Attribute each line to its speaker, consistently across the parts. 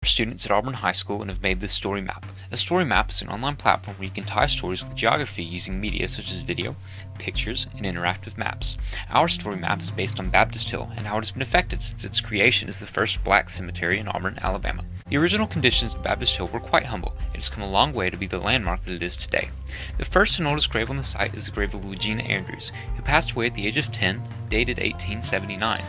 Speaker 1: Students at Auburn High School and have made this story map. A story map is an online platform where you can tie stories with geography using media such as video, pictures, and interactive maps. Our story map is based on Baptist Hill and how it has been affected since its creation as the first black cemetery in Auburn, Alabama. The original conditions of Baptist Hill were quite humble. It has come a long way to be the landmark that it is today. The first and oldest grave on the site is the grave of Regina Andrews, who passed away at the age of 10, dated 1879.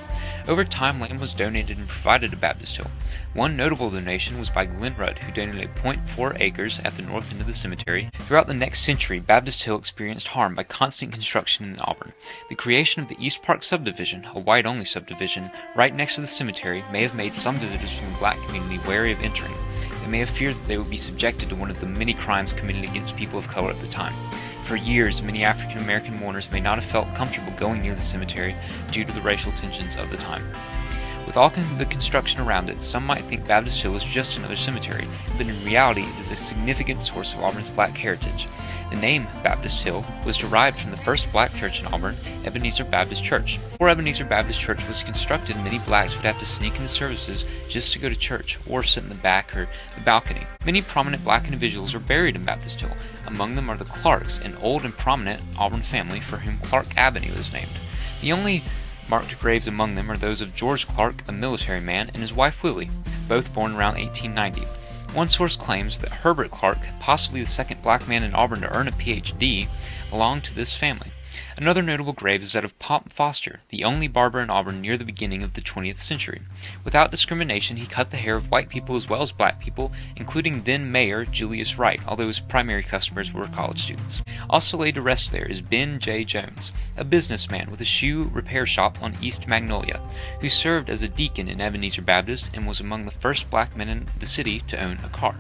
Speaker 1: Over time, land was donated and provided to Baptist Hill. One notable donation was by Glenn Rudd, who donated 0.4 acres at the north end of the cemetery. Throughout the next century, Baptist Hill experienced harm by constant construction in Auburn. The creation of the East Park subdivision, a white-only subdivision, right next to the cemetery may have made some visitors from the black community wary of entering. They may have feared that they would be subjected to one of the many crimes committed against people of color at the time. For years, many African American mourners may not have felt comfortable going near the cemetery due to the racial tensions of the time. With all the construction around it, some might think Baptist Hill is just another cemetery, but in reality it is a significant source of Auburn's black heritage. The name Baptist Hill was derived from the first black church in Auburn, Ebenezer Baptist Church. Before Ebenezer Baptist Church was constructed, many blacks would have to sneak into services just to go to church or sit in the back or the balcony. Many prominent black individuals are buried in Baptist Hill. Among them are the Clarks, an old and prominent Auburn family for whom Clark Avenue is named. The only marked graves among them are those of George Clark, a military man, and his wife Willie, both born around 1890. One source claims that Herbert Clark, possibly the second black man in Auburn to earn a Ph.D., belonged to this family. Another notable grave is that of Pop Foster, the only barber in Auburn near the beginning of the 20th century. Without discrimination, he cut the hair of white people as well as black people, including then Mayor Julius Wright, although his primary customers were college students. Also laid to rest there is Ben J. Jones, a businessman with a shoe repair shop on East Magnolia, who served as a deacon in Ebenezer Baptist and was among the first black men in the city to own a car.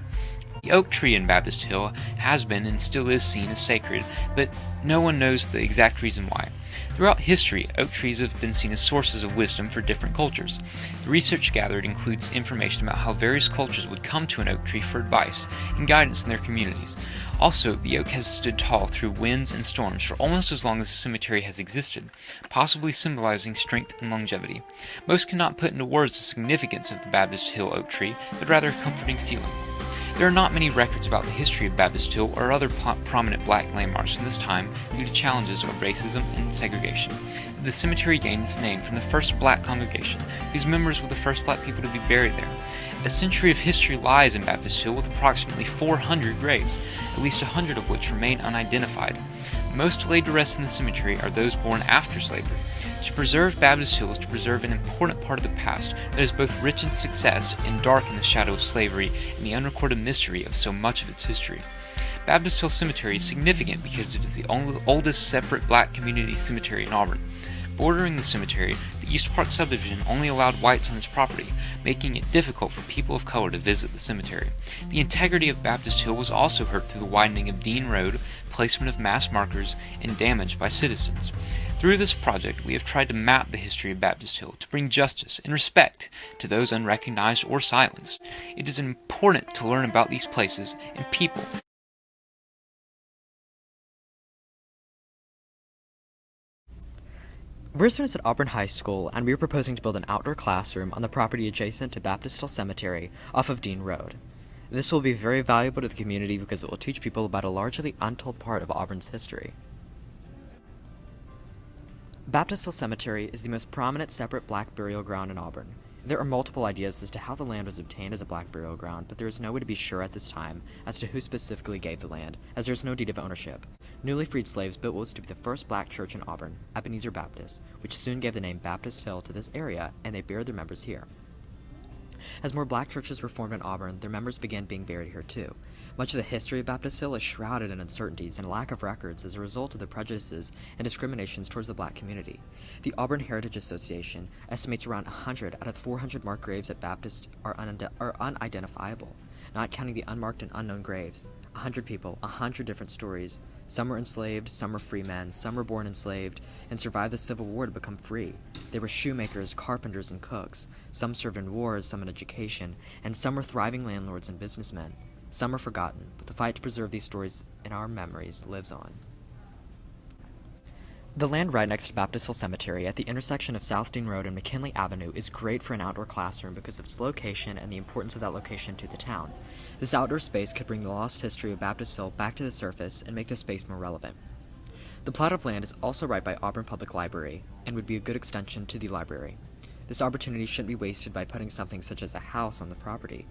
Speaker 1: The oak tree in Baptist Hill has been and still is seen as sacred, but no one knows the exact reason why. Throughout history, oak trees have been seen as sources of wisdom for different cultures. The research gathered includes information about how various cultures would come to an oak tree for advice and guidance in their communities. Also, the oak has stood tall through winds and storms for almost as long as the cemetery has existed, possibly symbolizing strength and longevity. Most cannot put into words the significance of the Baptist Hill oak tree, but rather a comforting feeling. There are not many records about the history of Baptist Hill or other prominent black landmarks from this time due to challenges of racism and segregation. The cemetery gained its name from the first black congregation, whose members were the first black people to be buried there. A century of history lies in Baptist Hill with approximately 400 graves, at least 100 of which remain unidentified. Most laid to rest in the cemetery are those born after slavery. To preserve Baptist Hill is to preserve an important part of the past that is both rich in success and dark in the shadow of slavery and the unrecorded mystery of so much of its history. Baptist Hill Cemetery is significant because it is the oldest separate black community cemetery in Auburn. Bordering the cemetery, the East Park subdivision only allowed whites on its property, making it difficult for people of color to visit the cemetery. The integrity of Baptist Hill was also hurt through the widening of Dean Road, placement of mass markers, and damage by citizens. Through this project, we have tried to map the history of Baptist Hill to bring justice and respect to those unrecognized or silenced. It is important to learn about these places and people.
Speaker 2: We're students at Auburn High School, and we are proposing to build an outdoor classroom on the property adjacent to Baptist Hill Cemetery off of Dean Road. This will be very valuable to the community because it will teach people about a largely untold part of Auburn's history. Baptist Hill Cemetery is the most prominent separate black burial ground in Auburn. There are multiple ideas as to how the land was obtained as a black burial ground, but there is no way to be sure at this time as to who specifically gave the land, as there is no deed of ownership. Newly freed slaves built what was to be the first black church in Auburn, Ebenezer Baptist, which soon gave the name Baptist Hill to this area, and they buried their members here. As more black churches were formed in Auburn, their members began being buried here too. Much of the history of Baptist Hill is shrouded in uncertainties and lack of records as a result of the prejudices and discriminations towards the black community. The Auburn Heritage Association estimates around 100 out of the 400 marked graves at Baptist are unidentifiable, not counting the unmarked and unknown graves. 100 people, 100 different stories. Some were enslaved, some were free men, some were born enslaved, and survived the Civil War to become free. They were shoemakers, carpenters, and cooks. Some served in wars, some in education, and some were thriving landlords and businessmen. Some are forgotten, but the fight to preserve these stories in our memories lives on. The land right next to Baptist Hill Cemetery at the intersection of South Dean Road and McKinley Avenue is great for an outdoor classroom because of its location and the importance of that location to the town. This outdoor space could bring the lost history of Baptist Hill back to the surface and make the space more relevant. The plot of land is also right by Auburn Public Library and would be a good extension to the library. This opportunity shouldn't be wasted by putting something such as a house on the property.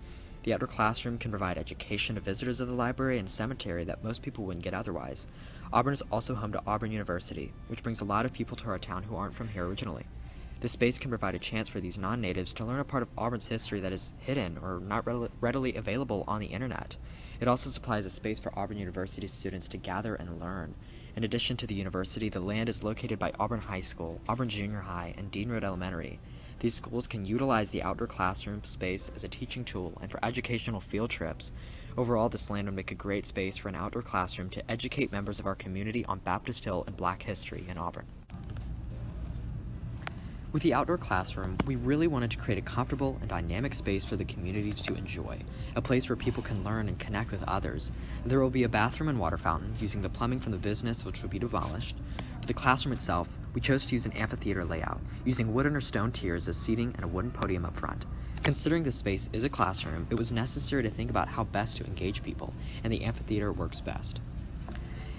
Speaker 2: The outdoor classroom can provide education to visitors of the library and cemetery that most people wouldn't get otherwise. Auburn is also home to Auburn University, which brings a lot of people to our town who aren't from here originally. This space can provide a chance for these non-natives to learn a part of Auburn's history that is hidden or not readily available on the internet. It also supplies a space for Auburn University students to gather and learn. In addition to the university, the land is located by Auburn High School, Auburn Junior High, and Dean Road Elementary. These schools can utilize the outdoor classroom space as a teaching tool and for educational field trips. Overall, this land would make a great space for an outdoor classroom to educate members of our community on Baptist Hill and Black history in Auburn. With the outdoor classroom, we really wanted to create a comfortable and dynamic space for the community to enjoy, a place where people can learn and connect with others. There will be a bathroom and water fountain using the plumbing from the business, which will be demolished. For the classroom itself, we chose to use an amphitheater layout, using wooden or stone tiers as seating and a wooden podium up front. Considering this space is a classroom, it was necessary to think about how best to engage people, and the amphitheater works best.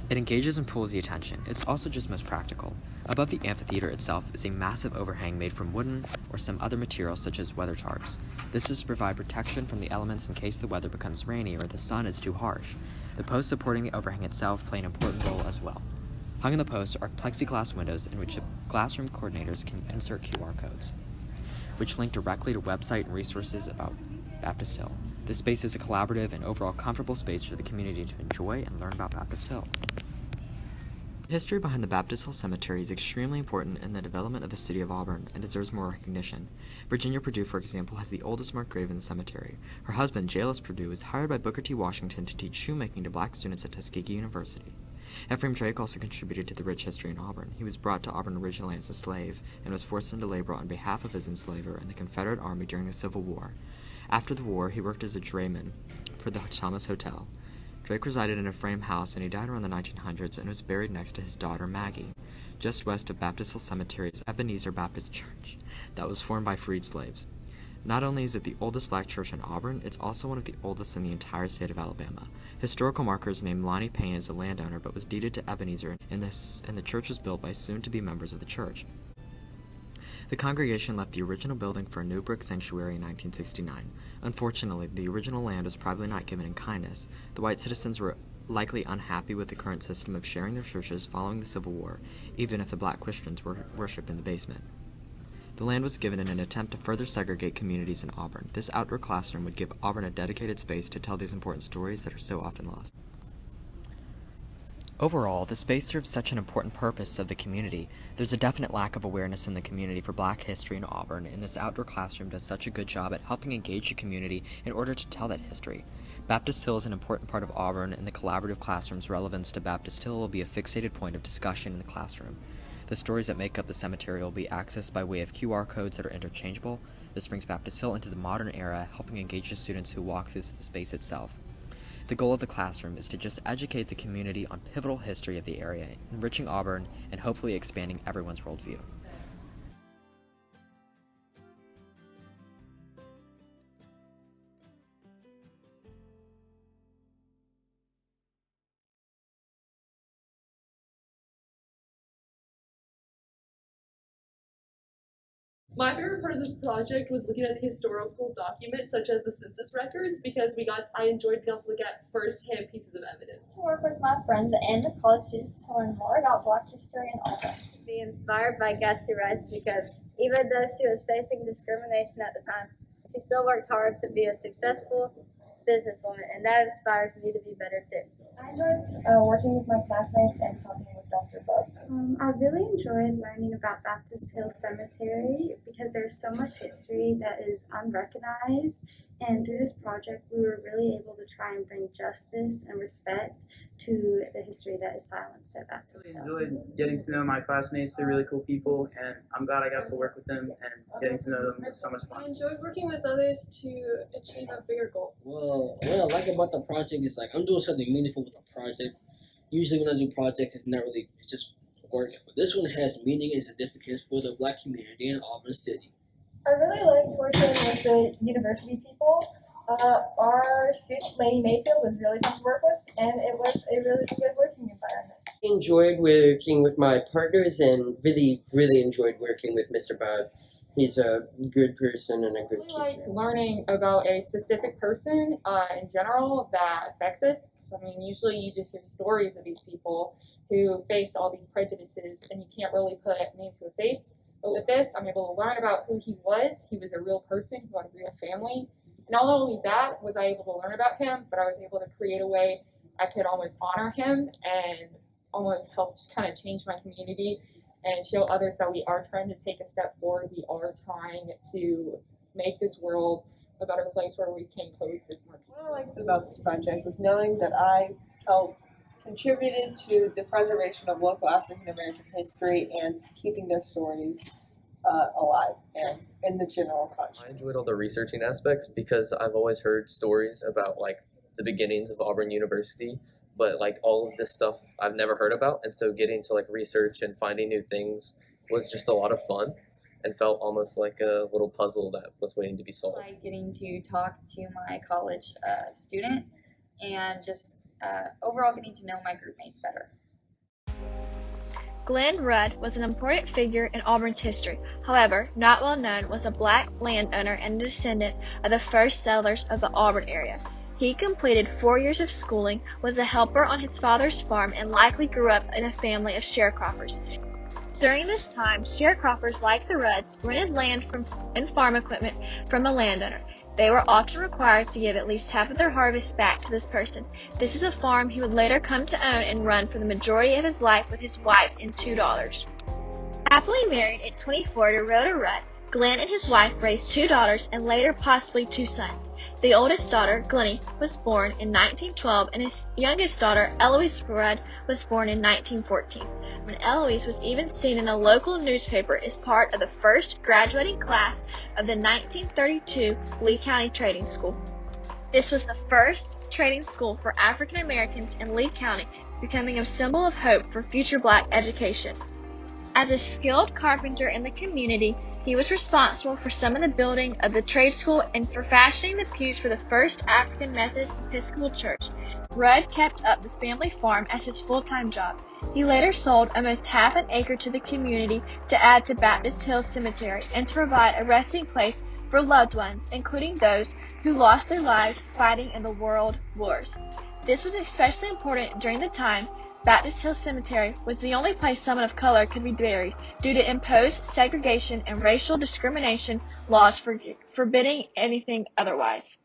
Speaker 2: It engages and pulls the attention. It's also just most practical. Above the amphitheater itself is a massive overhang made from wooden or some other material such as weather tarps. This is to provide protection from the elements in case the weather becomes rainy or the sun is too harsh. The posts supporting the overhang itself play an important role as well. Hung in the posts are plexiglass windows in which the classroom coordinators can insert QR codes, which link directly to website and resources about Baptist Hill. This space is a collaborative and overall comfortable space for the community to enjoy and learn about Baptist Hill. The history behind the Baptist Hill Cemetery is extremely important in the development of the city of Auburn and deserves more recognition. Virginia Purdue, for example, has the oldest marked grave in the cemetery. Her husband, J.L.S. Purdue, was hired by Booker T. Washington to teach shoemaking to black students at Tuskegee University. Ephraim Drake also contributed to the rich history in Auburn. He was brought to Auburn originally as a slave and was forced into labor on behalf of his enslaver in the Confederate Army during the Civil War. After the war, he worked as a drayman for the Thomas Hotel. Drake resided in a frame house, and he died around the 1900s and was buried next to his daughter Maggie. Just west of Baptist Hill Cemetery is Ebenezer Baptist Church that was formed by freed slaves. Not only is it the oldest black church in Auburn, it's also one of the oldest in the entire state of Alabama. Historical markers named Lonnie Payne as a landowner but was deeded to Ebenezer, and the church was built by soon-to-be members of the church. The congregation left the original building for a new brick sanctuary in 1969. Unfortunately, the original land was probably not given in kindness. The white citizens were likely unhappy with the current system of sharing their churches following the Civil War, even if the black Christians were worshipped in the basement. The land was given in an attempt to further segregate communities in Auburn. This outdoor classroom would give Auburn a dedicated space to tell these important stories that are so often lost. Overall, the space serves such an important purpose of the community. There's a definite lack of awareness in the community for black history in Auburn, and this outdoor classroom does such a good job at helping engage the community in order to tell that history. Baptist Hill is an important part of Auburn, and the collaborative classroom's relevance to Baptist Hill will be a fixated point of discussion in the classroom. The stories that make up the cemetery will be accessed by way of QR codes that are interchangeable. This brings Baptist Hill into the modern era, helping engage the students who walk through the space itself. The goal of the classroom is to just educate the community on pivotal history of the area, enriching Auburn, and hopefully expanding everyone's worldview.
Speaker 3: My favorite part of this project was looking at historical documents such as the census records because I enjoyed being able to look at first-hand pieces of evidence.
Speaker 4: I work with my friends and the college students to learn more about Black history in Auburn.
Speaker 5: Be inspired by Gatsby Ross because even though she was facing discrimination at the time, she still worked hard to be a successful businesswoman, and that inspires me to be better too.
Speaker 4: I enjoyed working with my classmates and talking with Dr. Buck.
Speaker 6: I really enjoyed learning about Baptist Hill Cemetery because there's so much history that is unrecognized, and through this project we were really able to try and bring justice and respect to the history that is silenced at Baptist Hill.
Speaker 7: I enjoyed getting to know my classmates. They're really cool people, and I'm glad I got to work with them, and getting to know them was so much fun.
Speaker 3: I enjoyed working with others to achieve a bigger goal.
Speaker 8: Well, what I like about the project is like I'm doing something meaningful with the project. Usually when I do projects, it's not really, it's just work, but this one has meaning and significance for the Black community in Auburn City.
Speaker 4: I really liked working with the university people. Our student, Lady Mayfield, was really fun to work with, and it was a really good working environment.
Speaker 9: Enjoyed working with my partners and really enjoyed working with Mr. Bob. He's a good person and a good teacher.
Speaker 10: I like learning about a specific person in general that affects us. I mean, usually you just hear stories of these people who face all these prejudices and you can't really put a name to a face. But with this, I'm able to learn about who he was. He was a real person who had a real family. And not only that was I able to learn about him, but I was able to create a way I could almost honor him and almost help kind of change my community and show others that we are trying to take a step forward. We are trying to make this world a better place where we can coexist more peacefully.
Speaker 11: What I liked about this project was knowing that I helped contributed to the preservation of local African American history and keeping their stories alive and in the general culture.
Speaker 12: I enjoyed all the researching aspects because I've always heard stories about like the beginnings of Auburn University, but like all of this stuff I've never heard about, and so getting to like research and finding new things was just a lot of fun and felt almost like a little puzzle that was waiting to be solved.
Speaker 13: I like getting to talk to my college student and just overall getting to know my group mates better.
Speaker 14: Glenn Rudd was an important figure in Auburn's history. However, not well known, was a black landowner and a descendant of the first settlers of the Auburn area. He completed 4 years of schooling, was a helper on his father's farm, and likely grew up in a family of sharecroppers. During this time, sharecroppers like the Rudds rented land and farm equipment from a landowner. They were often required to give at least half of their harvest back to this person. This is a farm he would later come to own and run for the majority of his life with his wife and 2 daughters. Happily married at 24 to Rhoda Rudd, Glenn and his wife raised 2 daughters and later possibly 2 sons. The oldest daughter, Glennie, was born in 1912, and his youngest daughter, Eloise Rudd, was born in 1914. When Eloise was even seen in a local newspaper as part of the first graduating class of the 1932 Lee County Trading School. This was the first trading school for African Americans in Lee County, becoming a symbol of hope for future black education. As a skilled carpenter in the community, he was responsible for some of the building of the trade school and for fashioning the pews for the first African Methodist Episcopal Church. Rudd kept up the family farm as his full-time job. He later sold almost half an acre to the community to add to Baptist Hill Cemetery and to provide a resting place for loved ones, including those who lost their lives fighting in the world wars. This was especially important during the time Baptist Hill Cemetery was the only place someone of color could be buried due to imposed segregation and racial discrimination laws forbidding anything otherwise.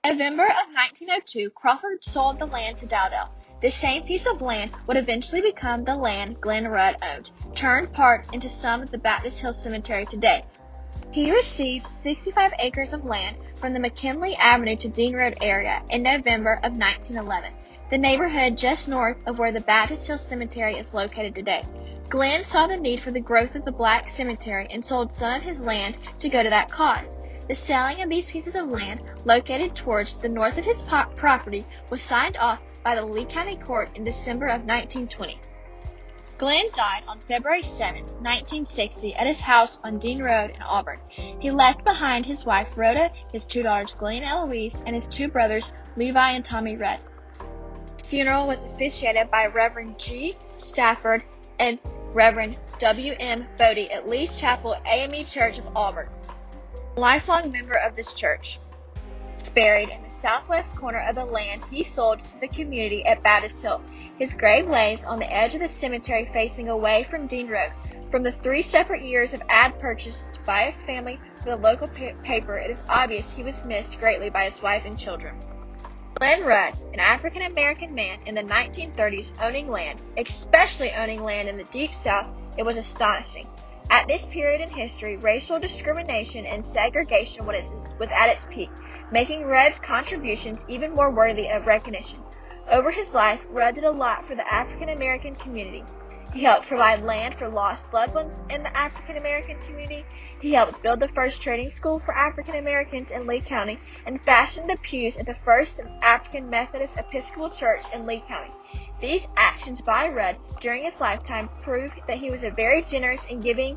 Speaker 14: In November of 1902, Crawford sold the land to Dowdell. This same piece of land would eventually become the land Glenn Rudd owned, turned part into some of the Baptist Hill Cemetery today. He received 65 acres of land from the McKinley Avenue to Dean Road area in November of 1911. The neighborhood just north of where the Baptist Hill Cemetery is located today. Glenn saw the need for the growth of the black cemetery and sold some of his land to go to that cause. The selling of these pieces of land, located towards the north of his property, was signed off by the Lee County Court in December of 1920. Glenn died on February 7, 1960, at his house on Dean Road in Auburn. He left behind his wife Rhoda, his 2 daughters Glenn and Eloise, and his 2 brothers Levi and Tommy Rudd. The funeral was officiated by Reverend G. Stafford and Reverend W. M. Bodie at Lee's Chapel AME Church of Auburn. A lifelong member of this church. He is buried in the southwest corner of the land he sold to the community at Baptist Hill. His grave lays on the edge of the cemetery facing away from Dean Road. From the 3 separate years of ad purchased by his family for the local paper, it is obvious he was missed greatly by his wife and children. Glenn Rudd, an African-American man in the 1930s owning land, especially owning land in the Deep South, it was astonishing. At this period in history, racial discrimination and segregation was at its peak, making Rudd's contributions even more worthy of recognition. Over his life, Rudd did a lot for the African-American community. He helped provide land for lost loved ones in the African-American community. He helped build the first trading school for African-Americans in Lee County and fashioned the pews at the first African Methodist Episcopal Church in Lee County. These actions by Rudd during his lifetime prove that he was a very generous and giving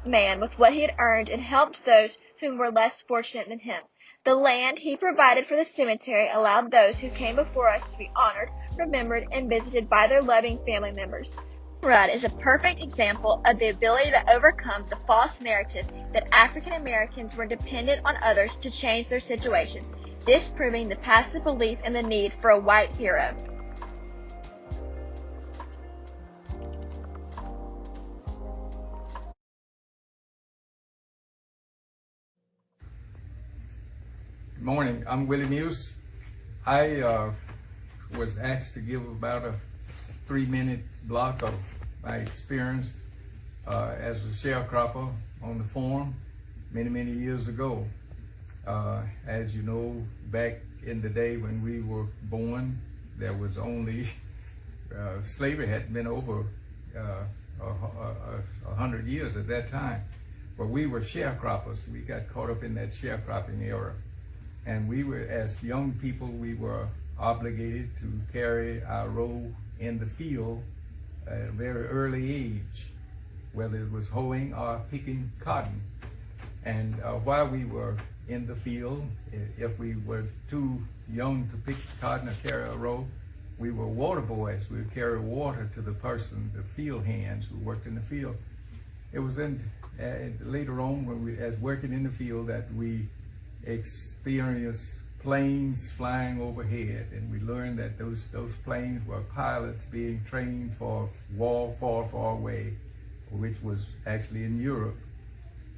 Speaker 14: man with what he had earned and helped those whom were less fortunate than him. The land he provided for the cemetery allowed those who came before us to be honored, remembered, and visited by their loving family members. Rudd is a perfect example of the ability to overcome the false narrative that African Americans were dependent on others to change their situation, disproving the passive belief in the need for a white hero.
Speaker 15: Good morning, I'm Willie Muse. I was asked to give about a 3-minute block of my experience as a sharecropper on the farm many years ago. As you know, back in the day when we were born, there was only, slavery hadn't been over 100 years at that time. But we were sharecroppers. We got caught up in that sharecropping era. And we were, as young people, we were obligated to carry our role in the field at a very early age, whether it was hoeing or picking cotton. And while we were in the field, if we were too young to pick cotton or carry a row, we were water boys. We would carry water to the person, the field hands who worked in the field. It was then later on, when we, as working in the field, that we experienced planes flying overhead, and we learned that those planes were pilots being trained for war far away, which was actually in Europe,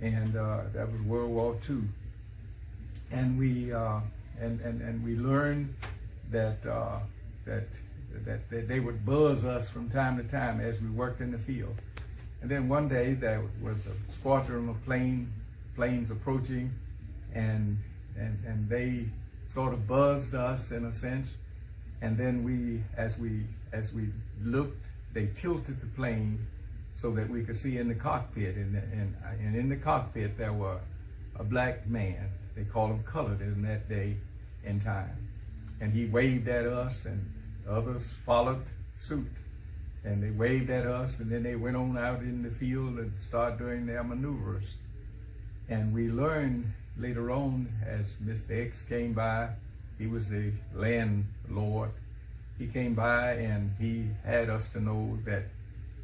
Speaker 15: and that was World War II. And we and we learned that that they would buzz us from time to time as we worked in the field. And then one day there was a squadron of planes approaching, and they sort of buzzed us in a sense. And then we, as we looked, they tilted the plane so that we could see in the cockpit. And in the cockpit there were a black man. They called him colored in that day and time. And he waved at us, and others followed suit. And they waved at us, and then they went on out in the field and started doing their maneuvers. And we learned later on, as Mr. X came by, he was a landlord. He came by and he had us to know that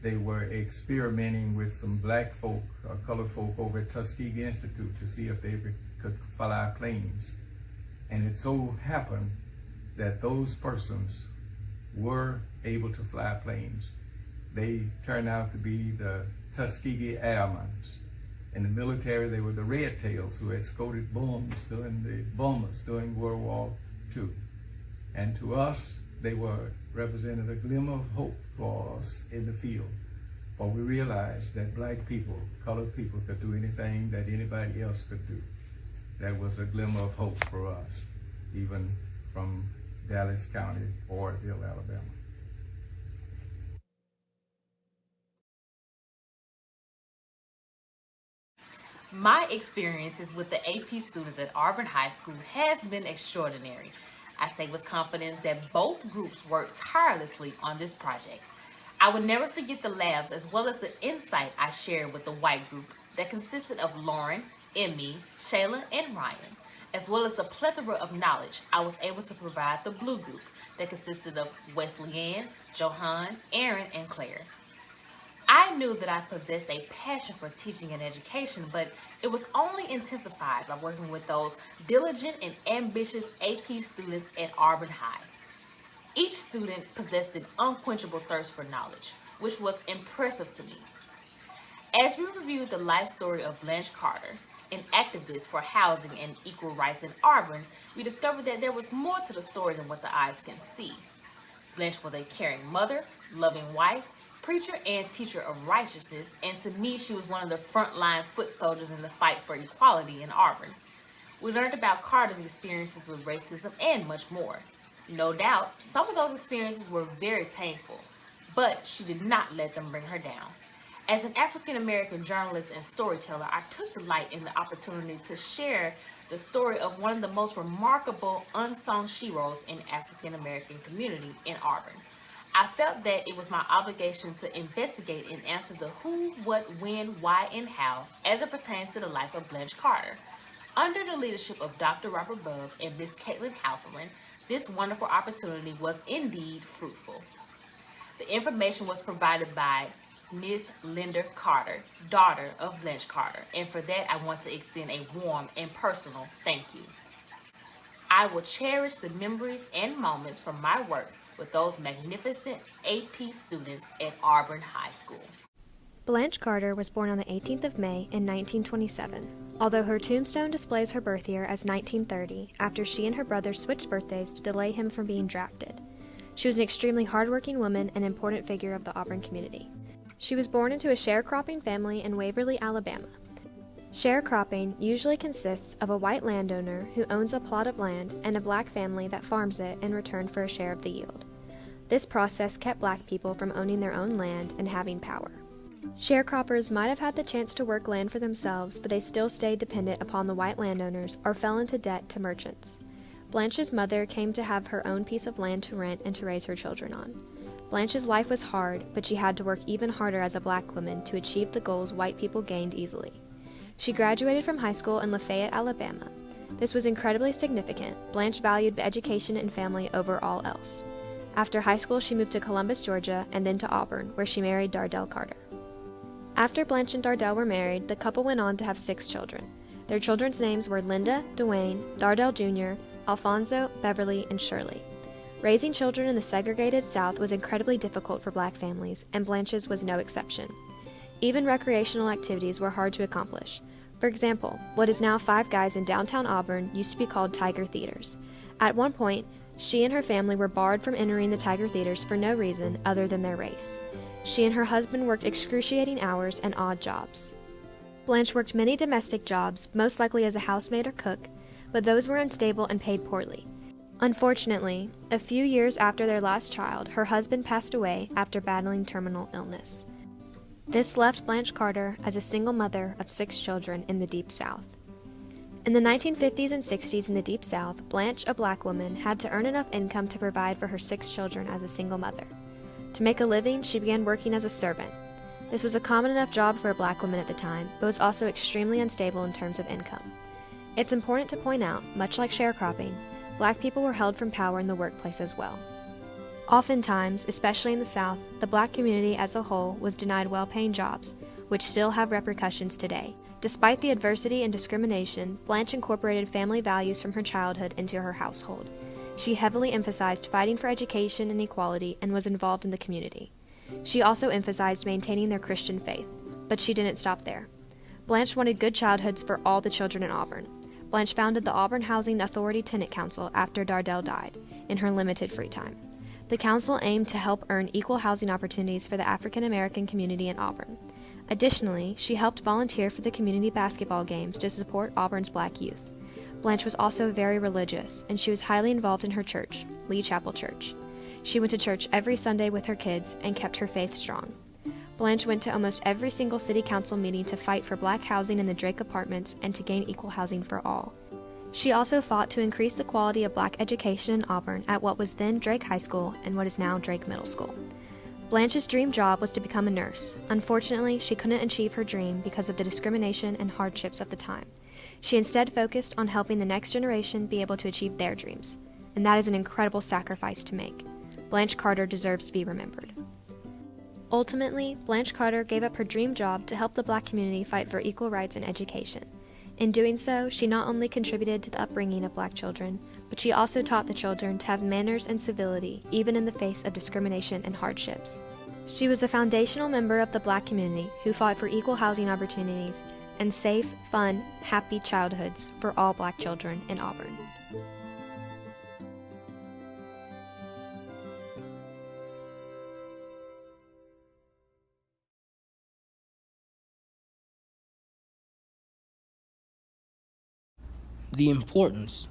Speaker 15: they were experimenting with some black folk, colored folk over at Tuskegee Institute to see if they could fly planes. And it so happened that those persons were able to fly planes. They turned out to be the Tuskegee Airmen. In the military, they were the Red Tails who escorted bombers during World War II. And to us, they represented a glimmer of hope for us in the field. For we realized that black people, colored people, could do anything that anybody else could do. That was a glimmer of hope for us, even from Dallas County, Orville, Alabama.
Speaker 16: My experiences with the AP students at Auburn High School has been extraordinary. I say with confidence that both groups worked tirelessly on this project. I would never forget the laughs as well as the insight I shared with the white group that consisted of Lauren, Emmy, Shayla, and Ryan, as well as the plethora of knowledge I was able to provide the blue group that consisted of Wesley Ann, Johan, Aaron, and Claire. I knew that I possessed a passion for teaching and education, but it was only intensified by working with those diligent and ambitious AP students at Auburn High. Each student possessed an unquenchable thirst for knowledge, which was impressive to me. As we reviewed the life story of Blanche Carter, an activist for housing and equal rights in Auburn, we discovered that there was more to the story than what the eyes can see. Blanche was a caring mother, loving wife, preacher, and teacher of righteousness, and to me, she was one of the frontline foot soldiers in the fight for equality in Auburn. We learned about Carter's experiences with racism and much more. No doubt, some of those experiences were very painful, but she did not let them bring her down. As an African-American journalist and storyteller, I took delight in the opportunity to share the story of one of the most remarkable unsung sheroes in the African-American community in Auburn. I felt that it was my obligation to investigate and answer the who, what, when, why, and how as it pertains to the life of Blanche Carter. Under the leadership of Dr. Robert Bubb and Miss Caitlin Halperin, this wonderful opportunity was indeed fruitful. The information was provided by Miss Linda Carter, daughter of Blanche Carter, and for that I want to extend a warm and personal thank you. I will cherish the memories and moments from my work with those magnificent AP students at Auburn High School.
Speaker 17: Blanche Carter was born on the 18th of May in 1927, although her tombstone displays her birth year as 1930 after she and her brother switched birthdays to delay him from being drafted. She was an extremely hardworking woman and important figure of the Auburn community. She was born into a sharecropping family in Waverly, Alabama. Sharecropping usually consists of a white landowner who owns a plot of land and a black family that farms it in return for a share of the yield. This process kept black people from owning their own land and having power. Sharecroppers might have had the chance to work land for themselves, but they still stayed dependent upon the white landowners or fell into debt to merchants. Blanche's mother came to have her own piece of land to rent and to raise her children on. Blanche's life was hard, but she had to work even harder as a black woman to achieve the goals white people gained easily. She graduated from high school in Lafayette, Alabama. This was incredibly significant. Blanche valued education and family over all else. After high school, she moved to Columbus, Georgia, and then to Auburn, where she married Dardell Carter. After Blanche and Dardell were married, the couple went on to have 6 children. Their children's names were Linda, Dwayne, Dardell Jr., Alfonso, Beverly, and Shirley. Raising children in the segregated South was incredibly difficult for black families, and Blanche's was no exception. Even recreational activities were hard to accomplish. For example, what is now Five Guys in downtown Auburn used to be called Tiger Theaters. At one point, she and her family were barred from entering the Tiger Theaters for no reason other than their race. She and her husband worked excruciating hours and odd jobs. Blanche worked many domestic jobs, most likely as a housemaid or cook, but those were unstable and paid poorly. Unfortunately, a few years after their last child, her husband passed away after battling terminal illness. This left Blanche Carter as a single mother of 6 children in the Deep South. In the 1950s and 60s in the Deep South, Blanche, a black woman, had to earn enough income to provide for her 6 children as a single mother. To make a living, she began working as a servant. This was a common enough job for a black woman at the time, but was also extremely unstable in terms of income. It's important to point out, much like sharecropping, black people were held from power in the workplace as well. Oftentimes, especially in the South, the black community as a whole was denied well-paying jobs, which still have repercussions today. Despite the adversity and discrimination, Blanche incorporated family values from her childhood into her household. She heavily emphasized fighting for education and equality and was involved in the community. She also emphasized maintaining their Christian faith, but she didn't stop there. Blanche wanted good childhoods for all the children in Auburn. Blanche founded the Auburn Housing Authority Tenant Council after Dardell died, in her limited free time. The council aimed to help earn equal housing opportunities for the African American community in Auburn. Additionally, she helped volunteer for the community basketball games to support Auburn's black youth. Blanche was also very religious, and she was highly involved in her church, Lee Chapel Church. She went to church every Sunday with her kids and kept her faith strong. Blanche went to almost every single city council meeting to fight for black housing in the Drake apartments and to gain equal housing for all. She also fought to increase the quality of black education in Auburn at what was then Drake High School and what is now Drake Middle School. Blanche's dream job was to become a nurse. Unfortunately, she couldn't achieve her dream because of the discrimination and hardships of the time. She instead focused on helping the next generation be able to achieve their dreams, and that is an incredible sacrifice to make. Blanche Carter deserves to be remembered. Ultimately, Blanche Carter gave up her dream job to help the black community fight for equal rights and education. In doing so, she not only contributed to the upbringing of black children, but she also taught the children to have manners and civility, even in the face of discrimination and hardships. She was a foundational member of the black community who fought for equal housing opportunities and safe, fun, happy childhoods for all black children in Auburn.
Speaker 18: The importance.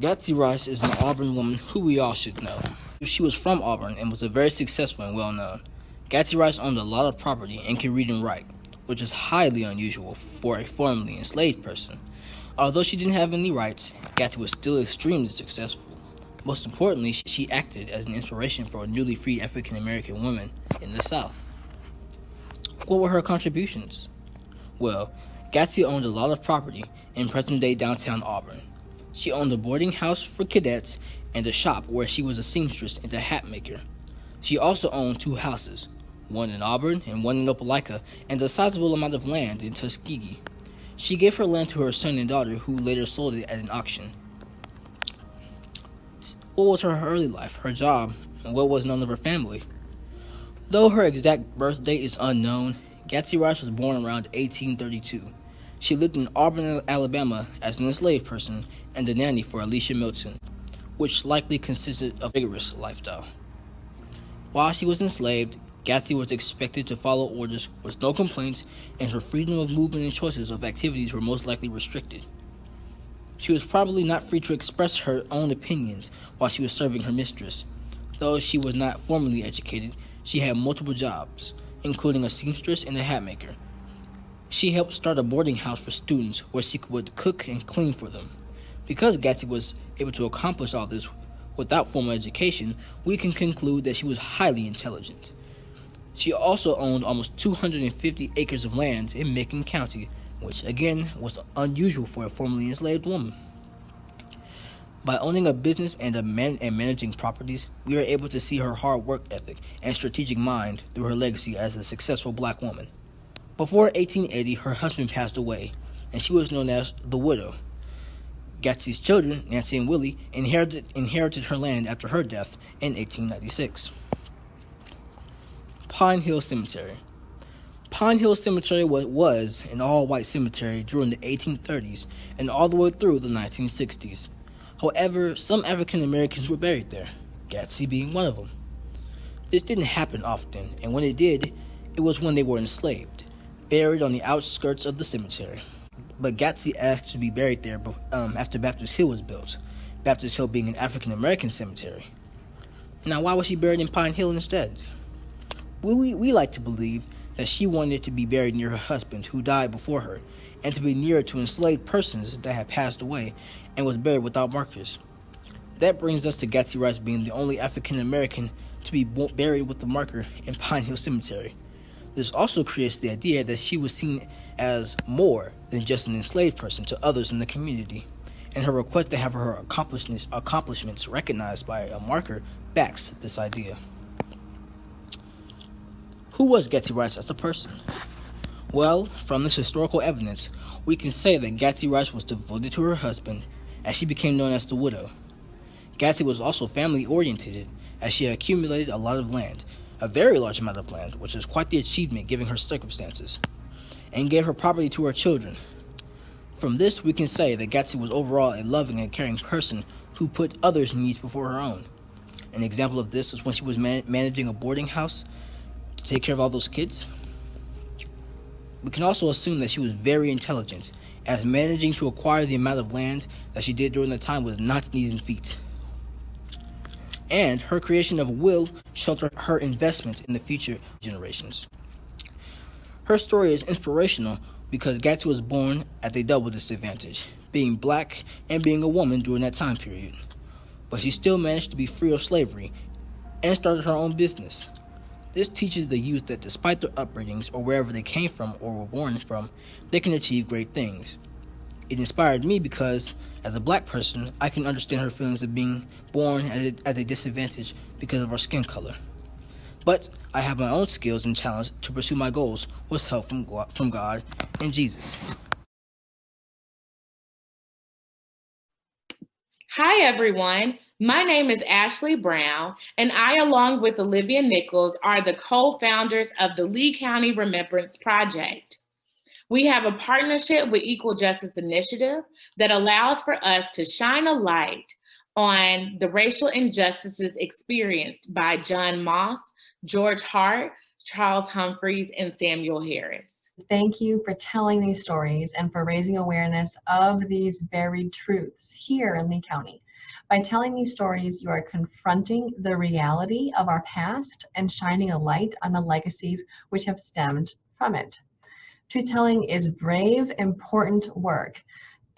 Speaker 18: Gatsby Ross is an Auburn woman who we all should know. She was from Auburn and was very successful and well known. Gatsby Ross owned a lot of property and could read and write, which is highly unusual for a formerly enslaved person. Although she didn't have any rights, Gatsby was still extremely successful. Most importantly, she acted as an inspiration for newly freed African American women in the South. What were her contributions? Well, Gatsby owned a lot of property in present-day downtown Auburn. She owned a boarding house for cadets and a shop where she was a seamstress and a hat maker. She also owned 2 houses, one in Auburn and one in Opelika, and a sizable amount of land in Tuskegee. She gave her land to her son and daughter, who later sold it at an auction. What was her early life, her job, and what was known of her family? Though her exact birth date is unknown, Gatsby Ross was born around 1832. She lived in Auburn, Alabama as an enslaved person and a nanny for Alicia Milton, which likely consisted of a vigorous lifestyle. While she was enslaved, Gatsby was expected to follow orders with no complaints, and her freedom of movement and choices of activities were most likely restricted. She was probably not free to express her own opinions while she was serving her mistress. Though she was not formally educated, she had multiple jobs, including a seamstress and a hat maker. She helped start a boarding house for students where she would cook and clean for them. Because Gatsby was able to accomplish all this without formal education, we can conclude that she was highly intelligent. She also owned almost 250 acres of land in Macon County, which again was unusual for a formerly enslaved woman. By owning a business and managing properties, we are able to see her hard work ethic and strategic mind through her legacy as a successful black woman. Before 1880, her husband passed away, and she was known as the widow. Gatsby's children, Nancy and Willie, inherited her land after her death in 1896. Pine Hill Cemetery. Pine Hill Cemetery was an all-white cemetery during the 1830s and all the way through the 1960s. However, some African Americans were buried there, Gatsby being one of them. This didn't happen often, and when it did, it was when they were enslaved, buried on the outskirts of the cemetery. But Gatsby asked to be buried there after Baptist Hill was built, Baptist Hill being an African American cemetery. Now, why was she buried in Pine Hill instead? We like to believe that she wanted to be buried near her husband, who died before her, and to be nearer to enslaved persons that had passed away and was buried without markers. That brings us to Gatsby Ross being the only African American to be buried with the marker in Pine Hill Cemetery. This also creates the idea that she was seen as more than just an enslaved person to others in the community, and her request to have her accomplishments recognized by a marker backs this idea. Who was Gatsby Ross as a person? Well, from this historical evidence, we can say that Gatsby Ross was devoted to her husband, as she became known as the widow. Gatsby was also family-oriented, as she accumulated a lot of land, a very large amount of land, which is quite the achievement given her circumstances, and gave her property to her children. From this, we can say that Gatsby was overall a loving and caring person who put others' needs before her own. An example of this is when she was managing a boarding house to take care of all those kids. We can also assume that she was very intelligent, as managing to acquire the amount of land that she did during the time was not an easy feat. And her creation of a will sheltered her investment in the future generations. Her story is inspirational because Gatsby was born at a double disadvantage, being black and being a woman during that time period. But she still managed to be free of slavery and started her own business. This teaches the youth that despite their upbringings or wherever they came from or were born from, they can achieve great things. It inspired me because, as a black person, I can understand her feelings of being born at a disadvantage because of our skin color. But I have my own skills and talents to pursue my goals with help from God and Jesus.
Speaker 19: Hi, everyone. My name is Ashley Brown, and I, along with Olivia Nichols, are the co-founders of the Lee County Remembrance Project. We have a partnership with Equal Justice Initiative that allows for us to shine a light on the racial injustices experienced by John Moss, George Hart, Charles Humphreys, and Samuel Harris.
Speaker 20: Thank you for telling these stories and for raising awareness of these buried truths here in Lee County. By telling these stories, you are confronting the reality of our past and shining a light on the legacies which have stemmed from it. Truth-telling is brave, important work,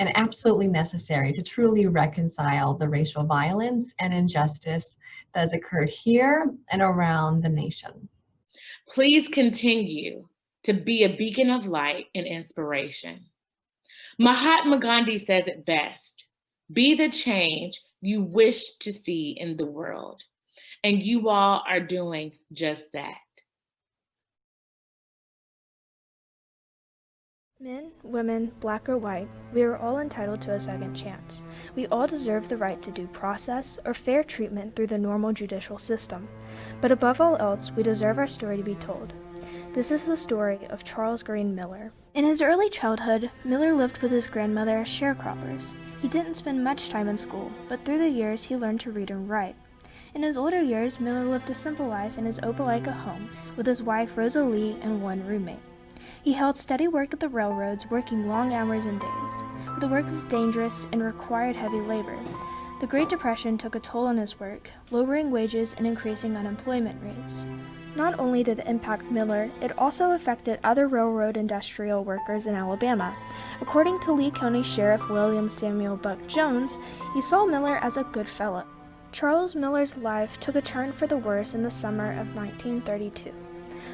Speaker 20: and absolutely necessary to truly reconcile the racial violence and injustice that has occurred here and around the nation.
Speaker 19: Please continue to be a beacon of light and inspiration. Mahatma Gandhi says it best: be the change you wish to see in the world. And you all are doing just that.
Speaker 14: Men, women, black or white, we are all entitled to a second chance. We all deserve the right to due process or fair treatment through the normal judicial system. But above all else, we deserve our story to be told. This is the story of Charles Greene Miller. In his early childhood, Miller lived with his grandmother as sharecroppers. He didn't spend much time in school, but through the years he learned to read and write. In his older years, Miller lived a simple life in his Opelika home with his wife Rosa Lee and one roommate. He held steady work at the railroads, working long hours and days. But the work was dangerous and required heavy labor. The Great Depression took a toll on his work, lowering wages and increasing unemployment rates. Not only did it impact Miller, it also affected other railroad industrial workers in Alabama. According to Lee County Sheriff William Samuel Buck Jones, he saw Miller as a good fellow. Charles Miller's life took a turn for the worse in the summer of 1932.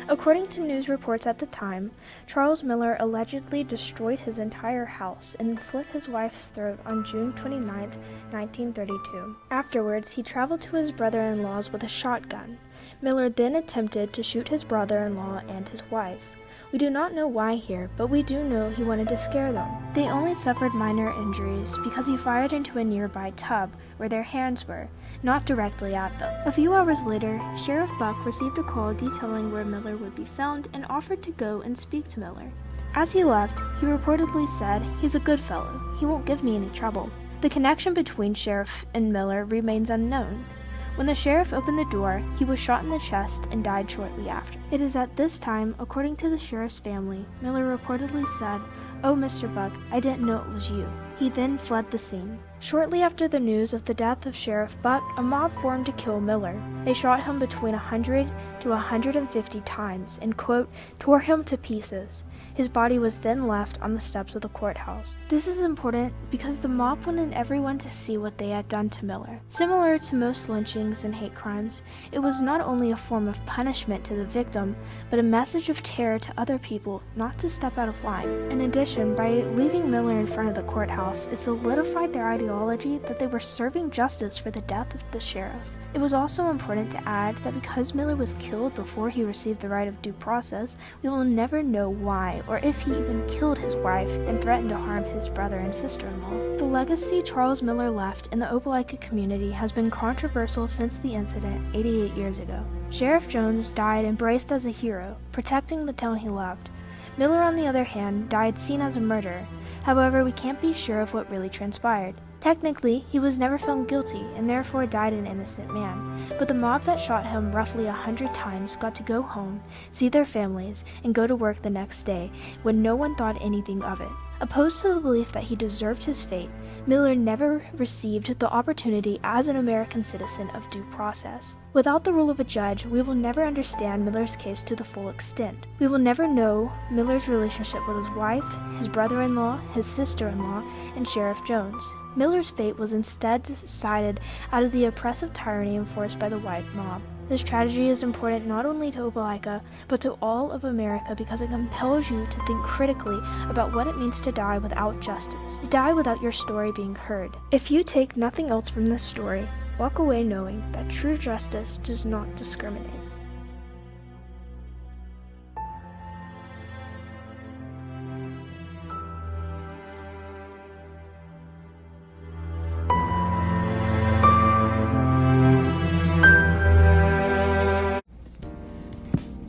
Speaker 14: According to news reports at the time, Charles Miller allegedly destroyed his entire house and slit his wife's throat on June 29, 1932. Afterwards, he traveled to his brother-in-law's with a shotgun. Miller then attempted to shoot his brother-in-law and his wife. We do not know why here, but we do know he wanted to scare them. They only suffered minor injuries because he fired into a nearby tub where their hands were, not directly at them. A few hours later, Sheriff Buck received a call detailing where Miller would be found and offered to go and speak to Miller. As he left, he reportedly said, "He's a good fellow. He won't give me any trouble." The connection between Sheriff and Miller remains unknown. When the sheriff opened the door, he was shot in the chest and died shortly after. It is at this time, according to the sheriff's family, Miller reportedly said, "Oh, Mr. Buck, I didn't know it was you." He then fled the scene. Shortly after the news of the death of Sheriff Buck, a mob formed to kill Miller. They shot him between 100 to 150 times and, quote, tore him to pieces. His body was then left on the steps of the courthouse. This is important because the mob wanted everyone to see what they had done to Miller. Similar to most lynchings and hate crimes, it was not only a form of punishment to the victim, but a message of terror to other people not to step out of line. In addition, by leaving Miller in front of the courthouse, it solidified their ideology that they were serving justice for the death of the sheriff. It was also important to add that because Miller was killed before he received the right of due process, we will never know why or if he even killed his wife and threatened to harm his brother and sister-in-law. The legacy Charles Miller left in the Opelika community has been controversial since the incident 88 years ago. Sheriff Jones died embraced as a hero, protecting the town he loved. Miller, on the other hand, died seen as a murderer. However, we can't be sure of what really transpired. Technically, he was never found guilty and therefore died an innocent man, but the mob that shot him roughly 100 times got to go home, see their families, and go to work the next day when no one thought anything of it. Opposed to the belief that he deserved his fate, Miller never received the opportunity as an American citizen of due process. Without the rule of a judge, we will never understand Miller's case to the full extent. We will never know Miller's relationship with his wife, his brother-in-law, his sister-in-law, and Sheriff Jones. Miller's fate was instead decided out of the oppressive tyranny enforced by the white mob. This tragedy is important not only to Opelika, but to all of America because it compels you to think critically about what it means to die without justice, to die without your story being heard. If you take nothing else from this story, walk away knowing that true justice does not discriminate.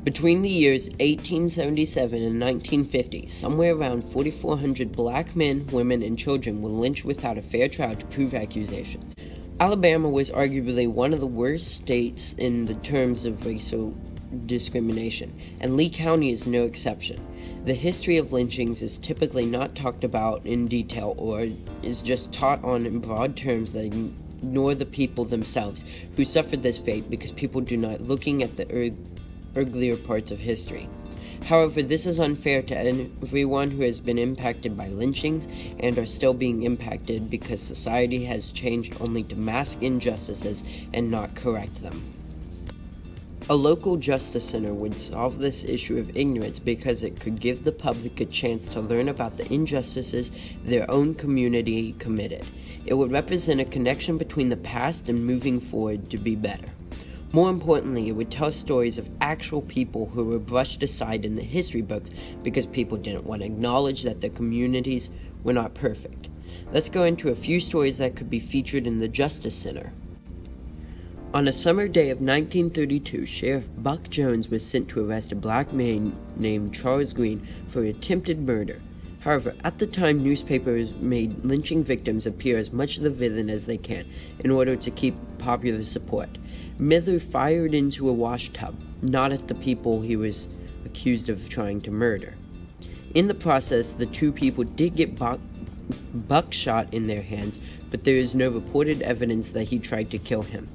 Speaker 9: Between the years 1877 and 1950, somewhere around 4,400 black men, women, and children were lynched without a fair trial to prove accusations. Alabama was arguably one of the worst states in the terms of racial discrimination, and Lee County is no exception. The history of lynchings is typically not talked about in detail or is just taught on in broad terms that ignore the people themselves who suffered this fate because people do not looking at the earlier parts of history. However, this is unfair to everyone who has been impacted by lynchings and are still being impacted because society has changed only to mask injustices and not correct them. A local justice center would solve this issue of ignorance because it could give the public a chance to learn about the injustices their own community committed. It would represent a connection between the past and moving forward to be better. More importantly, it would tell stories of actual people who were brushed aside in the history books because people didn't want to acknowledge that their communities were not perfect. Let's go into a few stories that could be featured in the Justice Center. On a summer day of 1932, Sheriff Buck Jones was sent to arrest a black man named Charles Greene for attempted murder. However, at the time, newspapers made lynching victims appear as much of the villain as they can in order to keep popular support. Miller fired into a washtub, not at the people he was accused of trying to murder. In the process, the two people did get buckshot in their hands, but there is no reported evidence that he tried to kill him.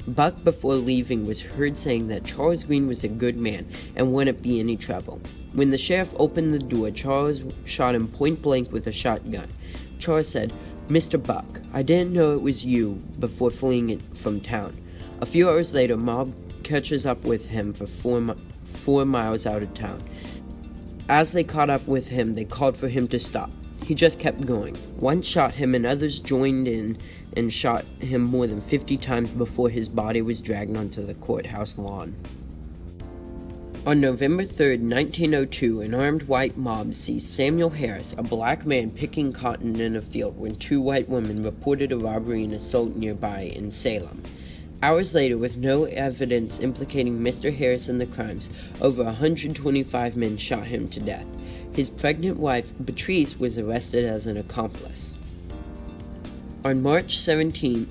Speaker 9: Buck, before leaving, was heard saying that Charles Greene was a good man and wouldn't be any trouble. When the sheriff opened the door, Charles shot him point blank with a shotgun. Charles said, "Mr. Buck, I didn't know it was you," before fleeing from town. A few hours later, mob catches up with him for 4 miles out of town. As they caught up with him, they called for him to stop. He just kept going. One shot him and others joined in and shot him more than 50 times before his body was dragged onto the courthouse lawn. On November 3, 1902, an armed white mob seized Samuel Harris, a black man picking cotton in a field, when 2 white women reported a robbery and assault nearby in Salem. Hours later, with no evidence implicating Mr. Harris in the crimes, over 125 men shot him to death. His pregnant wife, Patrice, was arrested as an accomplice. On March 17,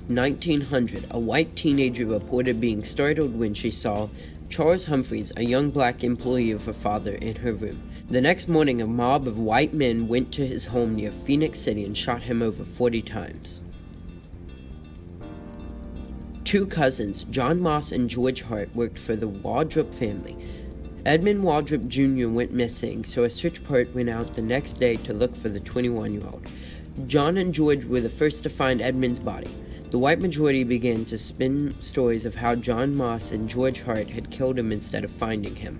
Speaker 9: 1900, a white teenager reported being startled when she saw Charles Humphreys, a young black employee of her father, in her room. The next morning, a mob of white men went to his home near Phoenix City and shot him over 40 times. 2 cousins, John Moss and George Hart, worked for the Waldrop family. Edmund Waldrop Jr. went missing, so a search party went out the next day to look for the 21-year-old. John and George were the first to find Edmund's body. The white majority began to spin stories of how John Moss and George Hart had killed him instead of finding him.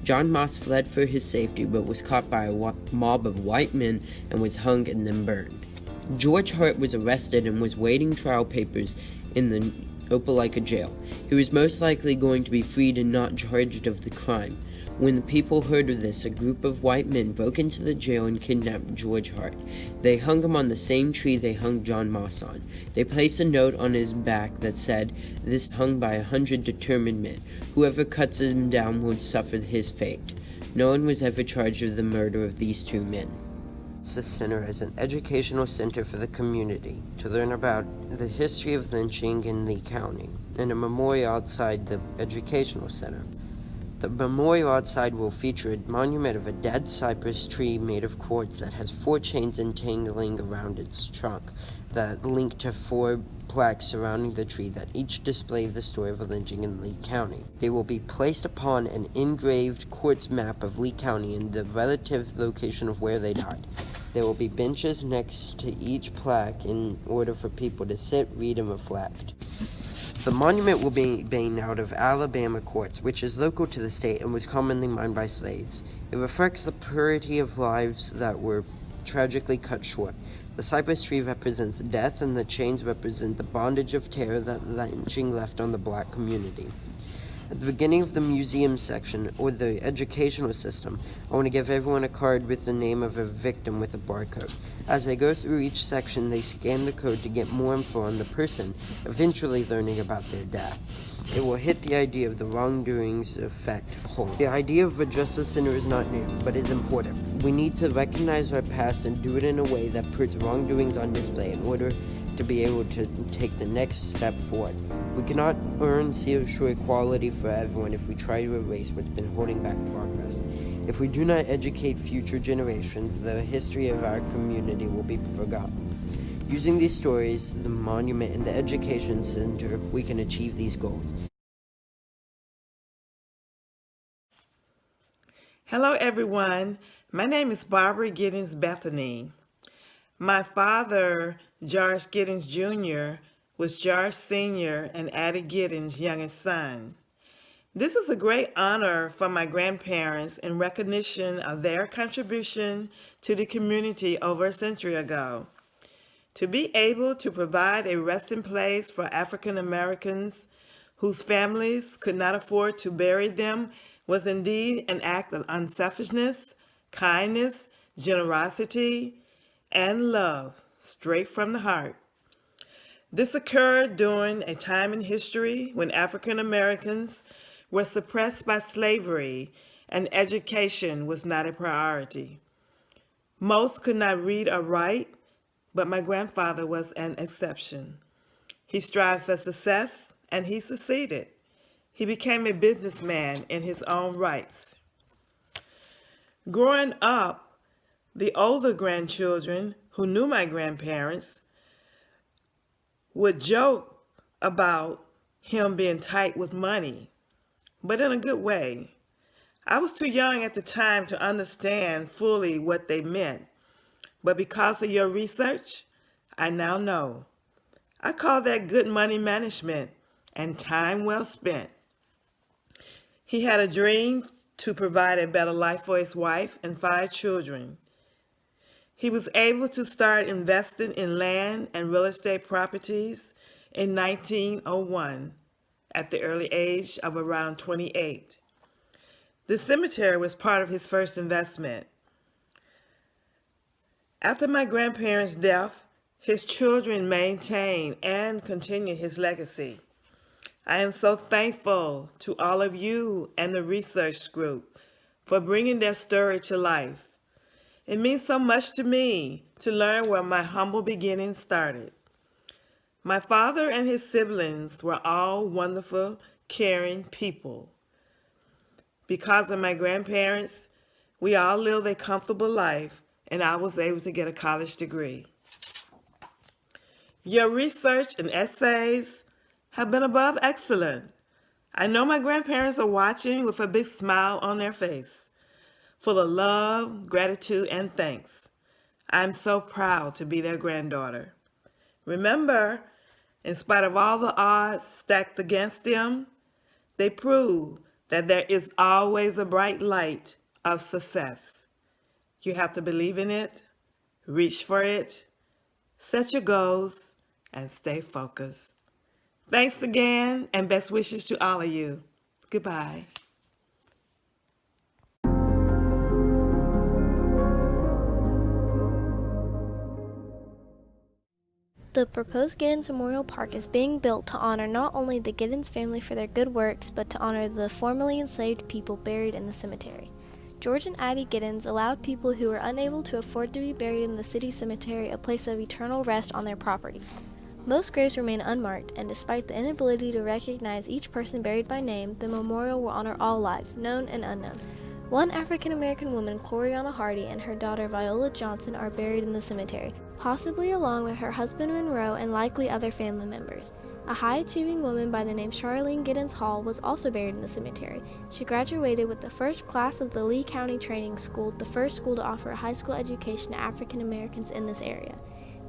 Speaker 9: John Moss fled for his safety but was caught by a mob of white men and was hung and then burned. George Hart was arrested and was waiting trial papers in the Opelika jail. He was most likely going to be freed and not charged of the crime. When the people heard of this, a group of white men broke into the jail and kidnapped George Hart. They hung him on the same tree they hung John Moss on. They placed a note on his back that said, "This hung by 100 determined men. Whoever cuts him down will suffer his fate." No one was ever charged with the murder of these 2 men. The center is an educational center for the community to learn about the history of lynching in Lee County, and a memorial outside the educational center. The memorial outside will feature a monument of a dead cypress tree made of quartz that has 4 chains entangling around its trunk that link to 4 plaques surrounding the tree that each display the story of a lynching in Lee County. They will be placed upon an engraved quartz map of Lee County and the relative location of where they died. There will be benches next to each plaque in order for people to sit, read, and reflect. The monument will be made out of Alabama quartz, which is local to the state and was commonly mined by slaves. It reflects the purity of lives that were tragically cut short. The cypress tree represents death, and the chains represent the bondage of terror that lynching left on the black community. At the beginning of the museum section, or the educational system, I want to give everyone a card with the name of a victim with a barcode. As they go through each section, they scan the code to get more info on the person, eventually learning about their death. It will hit the idea of the wrongdoings effect home. The idea of a justice center is not new, but is important. We need to recognize our past and do it in a way that puts wrongdoings on display in order to be able to take the next step forward. We cannot earn social equality for everyone if we try to erase what's been holding back progress. If we do not educate future generations, the history of our community will be forgotten. Using these stories, the monument, and the education center, we can achieve these goals.
Speaker 21: Hello, everyone. My name is Barbara Giddens Bethany. My father, George Giddens Jr., was George Sr. and Addie Giddens' youngest son. This is a great honor for my grandparents in recognition of their contribution to the community over a century ago. To be able to provide a resting place for African Americans whose families could not afford to bury them was indeed an act of unselfishness, kindness, generosity, and love, straight from the heart. This occurred during a time in history when African Americans were suppressed by slavery and education was not a priority. Most could not read or write, but my grandfather was an exception. He strived for success, and he succeeded. He became a businessman in his own rights. Growing up, the older grandchildren who knew my grandparents would joke about him being tight with money, but in a good way. I was too young at the time to understand fully what they meant, but because of your research, I now know. I call that good money management and time well spent. He had a dream to provide a better life for his wife and 5 children. He was able to start investing in land and real estate properties in 1901 at the early age of around 28. The cemetery was part of his first investment. After my grandparents' death, his children maintained and continued his legacy. I am so thankful to all of you and the research group for bringing their story to life. It means so much to me to learn where my humble beginnings started. My father and his siblings were all wonderful, caring people. Because of my grandparents, we all lived a comfortable life, and I was able to get a college degree. Your research and essays have been above excellent. I know my grandparents are watching with a big smile on their face, full of love, gratitude, and thanks. I'm so proud to be their granddaughter. Remember, in spite of all the odds stacked against them, they prove that there is always a bright light of success. You have to believe in it, reach for it, set your goals, and stay focused. Thanks again, and best wishes to all of you. Goodbye.
Speaker 22: The proposed Giddens Memorial Park is being built to honor not only the Giddens family for their good works, but to honor the formerly enslaved people buried in the cemetery. George and Addie Giddens allowed people who were unable to afford to be buried in the city cemetery a place of eternal rest on their property. Most graves remain unmarked, and despite the inability to recognize each person buried by name, the memorial will honor all lives, known and unknown. One African-American woman, Gloriana Hardy, and her daughter Viola Johnson are buried in the cemetery, possibly along with her husband Monroe and likely other family members. A high-achieving woman by the name Charlene Giddens Hall was also buried in the cemetery. She graduated with the first class of the Lee County Training School, the first school to offer a high school education to African Americans in this area.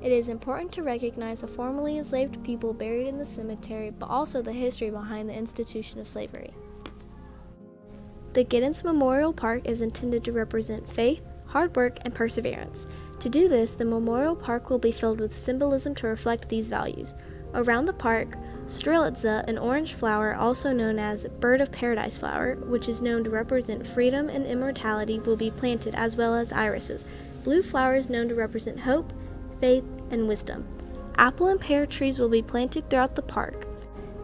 Speaker 22: It is important to recognize the formerly enslaved people buried in the cemetery, but also the history behind the institution of slavery. The Giddens Memorial Park is intended to represent faith, hard work, and perseverance. To do this, the Memorial Park will be filled with symbolism to reflect these values. Around the park, Strelitza, an orange flower also known as Bird of Paradise flower, which is known to represent freedom and immortality, will be planted, as well as irises, blue flowers known to represent hope, faith, and wisdom. Apple and pear trees will be planted throughout the park.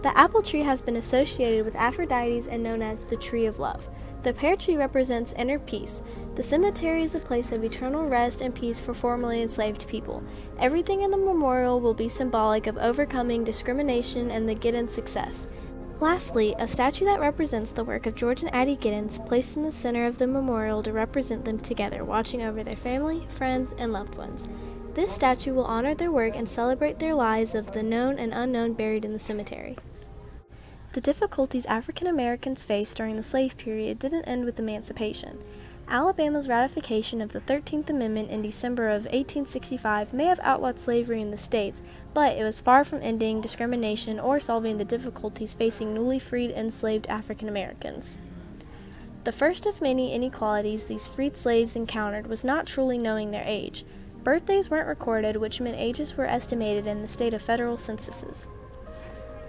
Speaker 22: The apple tree has been associated with Aphrodite and known as the Tree of Love. The pear tree represents inner peace. The cemetery is a place of eternal rest and peace for formerly enslaved people. Everything in the memorial will be symbolic of overcoming discrimination and the Giddens' success. Lastly, a statue that represents the work of George and Addie Giddens placed in the center of the memorial to represent them together, watching over their family, friends, and loved ones. This statue will honor their work and celebrate their lives of the known and unknown buried in the cemetery. The difficulties African Americans faced during the slave period didn't end with emancipation. Alabama's ratification of the 13th Amendment in December of 1865 may have outlawed slavery in the states, but it was far from ending discrimination or solving the difficulties facing newly freed enslaved African Americans. The first of many inequalities these freed slaves encountered was not truly knowing their age. Birthdays weren't recorded, which meant ages were estimated in the state of federal censuses.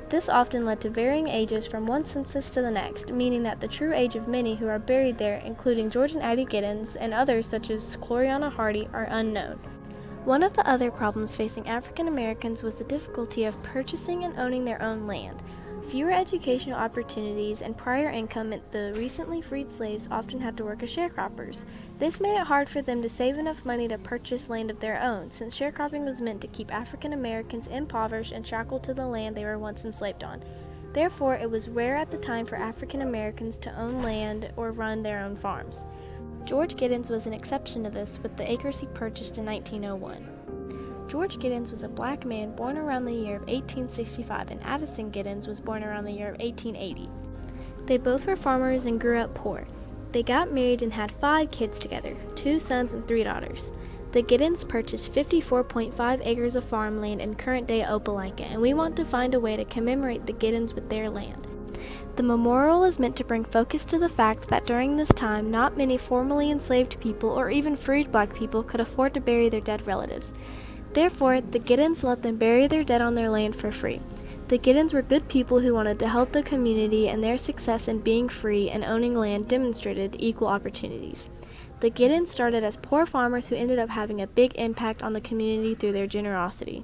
Speaker 22: This often led to varying ages from one census to the next, meaning that the true age of many who are buried there, including George and Addie Giddens and others such as Chloriana Hardy, are unknown. One of the other problems facing African Americans was the difficulty of purchasing and owning their own land. Fewer educational opportunities and prior income meant the recently freed slaves often had to work as sharecroppers. This made it hard for them to save enough money to purchase land of their own, since sharecropping was meant to keep African Americans impoverished and shackled to the land they were once enslaved on. Therefore, it was rare at the time for African Americans to own land or run their own farms. George Giddens was an exception to this with the acres he purchased in 1901. George Giddens was a black man born around the year of 1865, and Addison Giddens was born around the year of 1880. They both were farmers and grew up poor. They got married and had 5 kids together, 2 sons and 3 daughters. The Giddens purchased 54.5 acres of farmland in current-day Opelika, and we want to find a way to commemorate the Giddens with their land. The memorial is meant to bring focus to the fact that during this time, not many formerly enslaved people or even freed black people could afford to bury their dead relatives. Therefore, the Giddens let them bury their dead on their land for free. The Giddens were good people who wanted to help the community, and their success in being free and owning land demonstrated equal opportunities. The Giddens started as poor farmers who ended up having a big impact on the community through their generosity.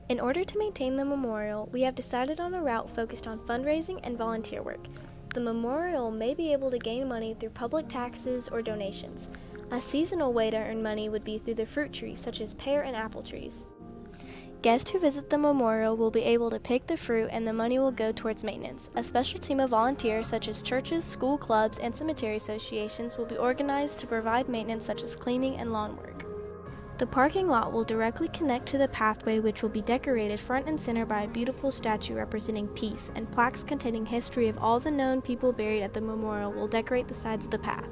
Speaker 22: In order to maintain the memorial, we have decided on a route focused on fundraising and volunteer work. The memorial may be able to gain money through public taxes or donations. A seasonal way to earn money would be through the fruit trees, such as pear and apple trees. Guests who visit the memorial will be able to pick the fruit, and the money will go towards maintenance. A special team of volunteers, such as churches, school clubs, and cemetery associations, will be organized to provide maintenance such as cleaning and lawn work. The parking lot will directly connect to the pathway, which will be decorated front and center by a beautiful statue representing peace, and plaques containing history of all the known people buried at the memorial will decorate the sides of the path.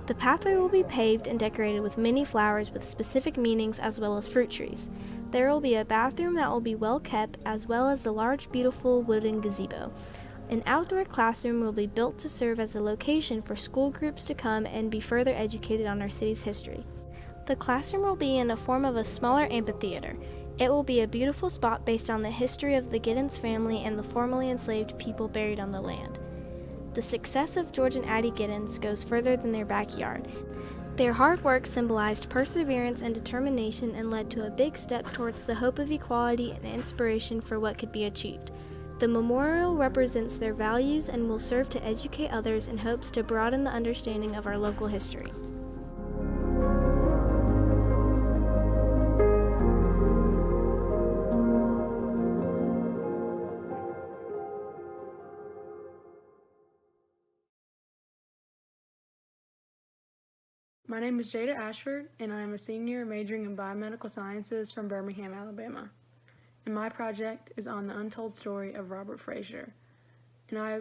Speaker 22: The pathway will be paved and decorated with many flowers with specific meanings as well as fruit trees. There will be a bathroom that will be well kept, as well as the large, beautiful wooden gazebo. An outdoor classroom will be built to serve as a location for school groups to come and be further educated on our city's history. The classroom will be in the form of a smaller amphitheater. It will be a beautiful spot based on the history of the Giddens family and the formerly enslaved people buried on the land. The success of George and Addie Giddens goes further than their backyard. Their hard work symbolized perseverance and determination and led to a big step towards the hope of equality and inspiration for what could be achieved. The memorial represents their values and will serve to educate others in hopes to broaden the understanding of our local history.
Speaker 1: My name is Jada Ashford, and I am a senior majoring in biomedical sciences from Birmingham, Alabama. And my project is on the untold story of Robert Frazier. And I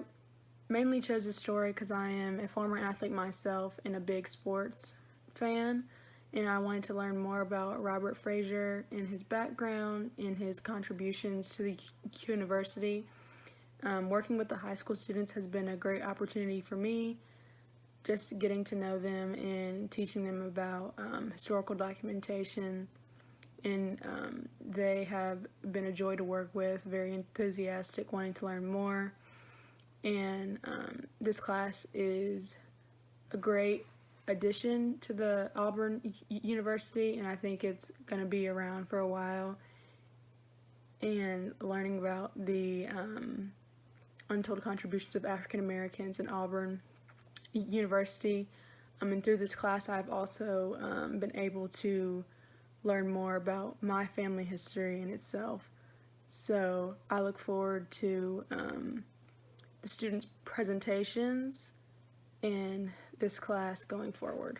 Speaker 1: mainly chose this story because I am a former athlete myself and a big sports fan, and I wanted to learn more about Robert Frazier and his background and his contributions to the university. Working with the high school students has been a great opportunity for me, just getting to know them and teaching them about historical documentation, and they have been a joy to work with, very enthusiastic, wanting to learn more, and this class is a great addition to the Auburn University, and I think it's going to be around for a while, and learning about the untold contributions of African Americans in Auburn University, and through this class I've also been able to learn more about my family history in itself. So I look forward to the students' presentations in this class going forward.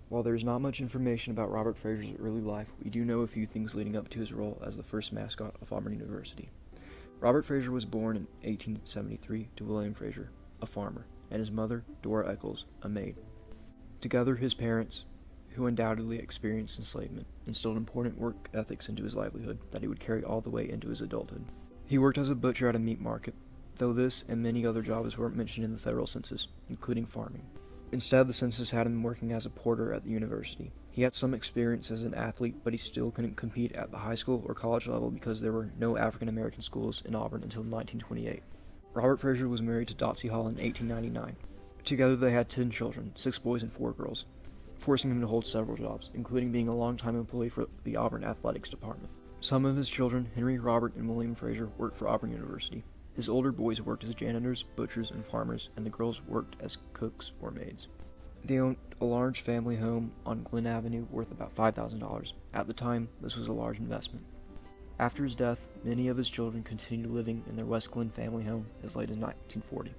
Speaker 2: While there is not much information about Robert Frazier's early life, we do know a few things leading up to his role as the first mascot of Auburn University. Robert Frazier was born in 1873 to William Frazier, a farmer. and his mother, Dora Eccles, a maid. Together, his parents, who undoubtedly experienced enslavement, instilled important work ethics into his livelihood that he would carry all the way into his adulthood. He worked as a butcher at a meat market, though this and many other jobs weren't mentioned in the federal census, including farming. Instead, the census had him working as a porter at the university. He had some experience as an athlete, but he still couldn't compete at the high school or college level because there were no African American schools in Auburn until 1928. Robert Frazier was married to Dotsie Hall in 1899. Together they had 10 children, 6 boys and 4 girls, forcing him to hold several jobs, including being a longtime employee for the Auburn Athletics Department. Some of his children, Henry, Robert, and William Frazier, worked for Auburn University. His older boys worked as janitors, butchers, and farmers, and the girls worked as cooks or maids. They owned a large family home on Glen Avenue worth about $5,000. At the time, this was a large investment. After his death, many of his children continued living in their West Glen family home as late as 1940.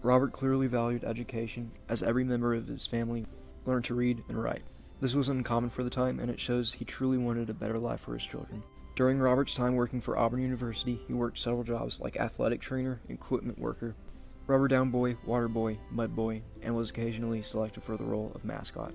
Speaker 2: Robert clearly valued education, as every member of his family learned to read and write. This was uncommon for the time, and it shows he truly wanted a better life for his children. During Robert's time working for Auburn University, he worked several jobs like athletic trainer, equipment worker, rubber down boy, water boy, mud boy, and was occasionally selected for the role of mascot.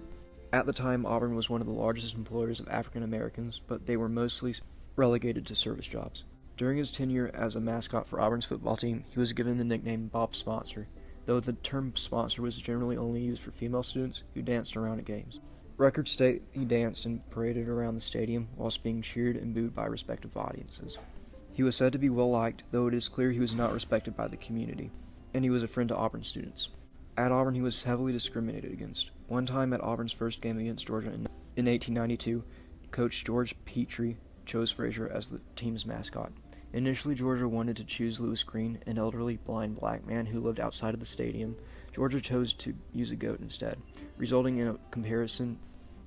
Speaker 2: At the time, Auburn was one of the largest employers of African Americans, but they were mostly relegated to service jobs. During his tenure as a mascot for Auburn's football team, he was given the nickname Bob Sponsor, though the term sponsor was generally only used for female students who danced around at games. Records state he danced and paraded around the stadium whilst being cheered and booed by respective audiences. He was said to be well liked, though it is clear he was not respected by the community, and he was a friend to Auburn students. At Auburn, he was heavily discriminated against. One time at Auburn's first game against Georgia in 1892, Coach George Petrie chose Frazier as the team's mascot. Initially, Georgia wanted to choose Lewis Greene, an elderly blind black man who lived outside of the stadium. Georgia chose to use a goat instead, resulting in a comparison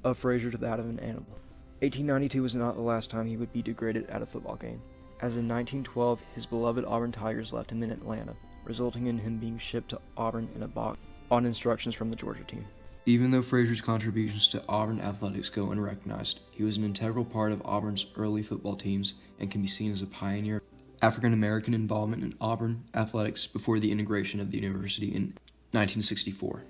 Speaker 2: of Frazier to that of an animal. 1892 was not the last time he would be degraded at a football game, as in 1912 his beloved Auburn Tigers left him in Atlanta, resulting in him being shipped to Auburn in a box on instructions from the Georgia team. Even though Frazier's contributions to Auburn athletics go unrecognized, he was an integral part of Auburn's early football teams and can be seen as a pioneer of African American involvement in Auburn athletics before the integration of the university in 1964.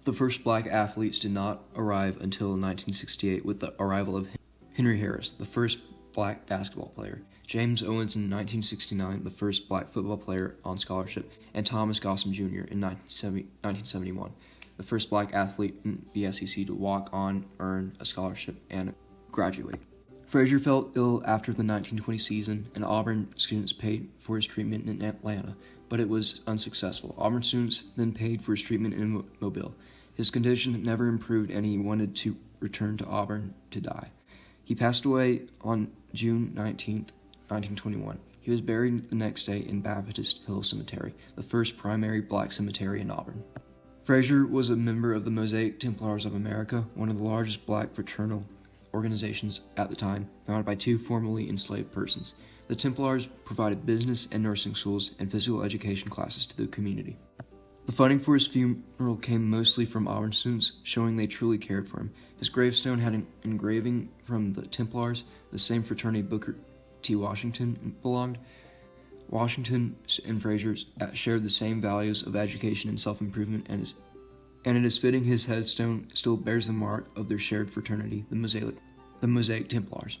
Speaker 2: The first black athletes did not arrive until 1968 with the arrival of Henry Harris, the first black basketball player, James Owens in 1969, the first black football player on scholarship, and Thomas Gossam Jr. in 1971, the first black athlete in the SEC to walk on, earn a scholarship, and graduate. Frazier fell ill after the 1920 season, and Auburn students paid for his treatment in Atlanta, but it was unsuccessful. Auburn students then paid for his treatment in Mobile. His condition never improved, and he wanted to return to Auburn to die. He passed away on June 19, 1921. He was buried the next day in Baptist Hill Cemetery, the first primary black cemetery in Auburn. Frazier was a member of the Mosaic Templars of America, one of the largest black fraternal organizations at the time, founded by 2 formerly enslaved persons. The Templars provided business and nursing schools and physical education classes to the community. The funding for his funeral came mostly from Auburn students, showing they truly cared for him. His gravestone had an engraving from the Templars, the same fraternity Booker T. Washington belonged. Washington and Frazier shared the same values of education and self-improvement, and it is fitting his headstone still bears the mark of their shared fraternity, the Mosaic Templars.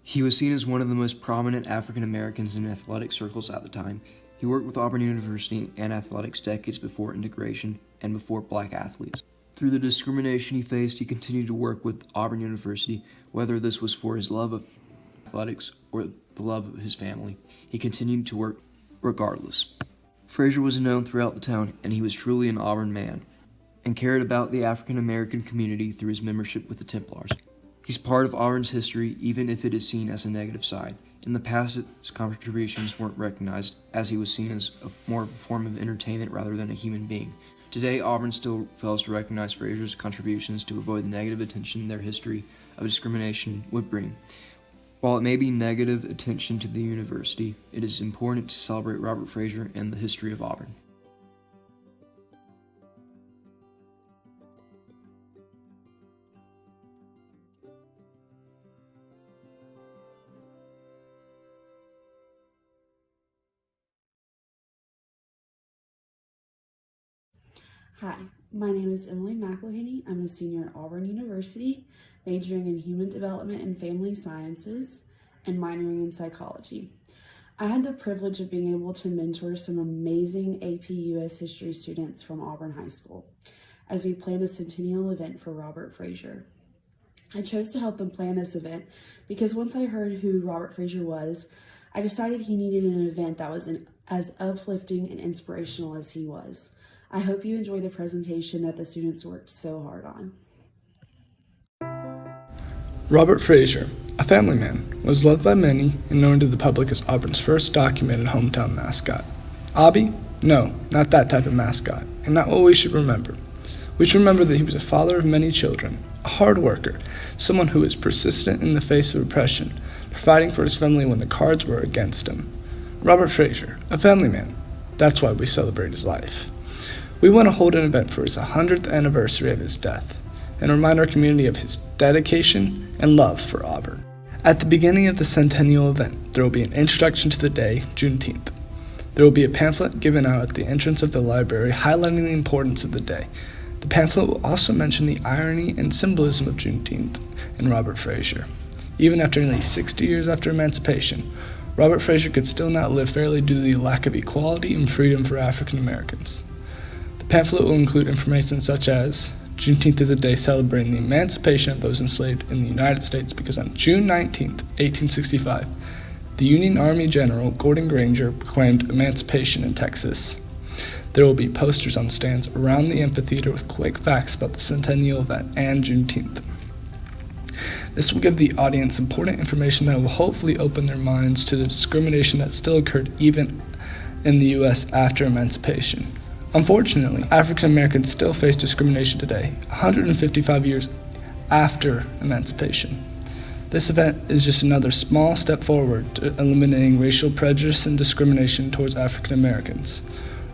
Speaker 2: He was seen as one of the most prominent African Americans in athletic circles at the time. He worked with Auburn University and athletics decades before integration and before black athletes. Through the discrimination he faced, he continued to work with Auburn University, whether this was for his love of athletics or the love of his family. He continued to work regardless. Frazier was known throughout the town, and he was truly an Auburn man, and cared about the African American community through his membership with the Templars. He's part of Auburn's history, even if it is seen as a negative side. In the past, his contributions weren't recognized, as he was seen as more of a form of entertainment rather than a human being. Today, Auburn still fails to recognize Frazier's contributions to avoid the negative attention their history of discrimination would bring. While it may be negative attention to the university, it is important to celebrate Robert Frazier and the history of Auburn.
Speaker 5: Hi, my name is Emily McElhaney. I'm a senior at Auburn University, majoring in Human Development and Family Sciences and minoring in psychology. I had the privilege of being able to mentor some amazing AP US history students from Auburn High School as we planned a centennial event for Robert Frazier. I chose to help them plan this event because once I heard who Robert Frazier was, I decided he needed an event that was as uplifting and inspirational as he was. I hope you enjoy the presentation that the students worked so hard on.
Speaker 6: Robert Frazier, a family man, was loved by many and known to the public as Auburn's first documented hometown mascot. Obby? No, not that type of mascot, and not what we should remember. We should remember that he was a father of many children, a hard worker, someone who was persistent in the face of oppression, providing for his family when the cards were against him. Robert Frazier, a family man. That's why we celebrate his life. We want to hold an event for his 100th anniversary of his death and remind our community of his dedication and love for Auburn. At the beginning of the centennial event, there will be an introduction to the day, Juneteenth. There will be a pamphlet given out at the entrance of the library highlighting the importance of the day. The pamphlet will also mention the irony and symbolism of Juneteenth and Robert Frazier. Even after nearly 60 years after emancipation, Robert Frazier could still not live fairly due to the lack of equality and freedom for African Americans. The pamphlet will include information such as Juneteenth is a day celebrating the emancipation of those enslaved in the United States because on June 19, 1865, the Union Army General Gordon Granger proclaimed emancipation in Texas. There will be posters on stands around the amphitheater with quick facts about the centennial event and Juneteenth. This will give the audience important information that will hopefully open their minds to the discrimination that still occurred even in the U.S. after emancipation. Unfortunately, African Americans still face discrimination today, 155 years after emancipation. This event is just another small step forward to eliminating racial prejudice and discrimination towards African Americans.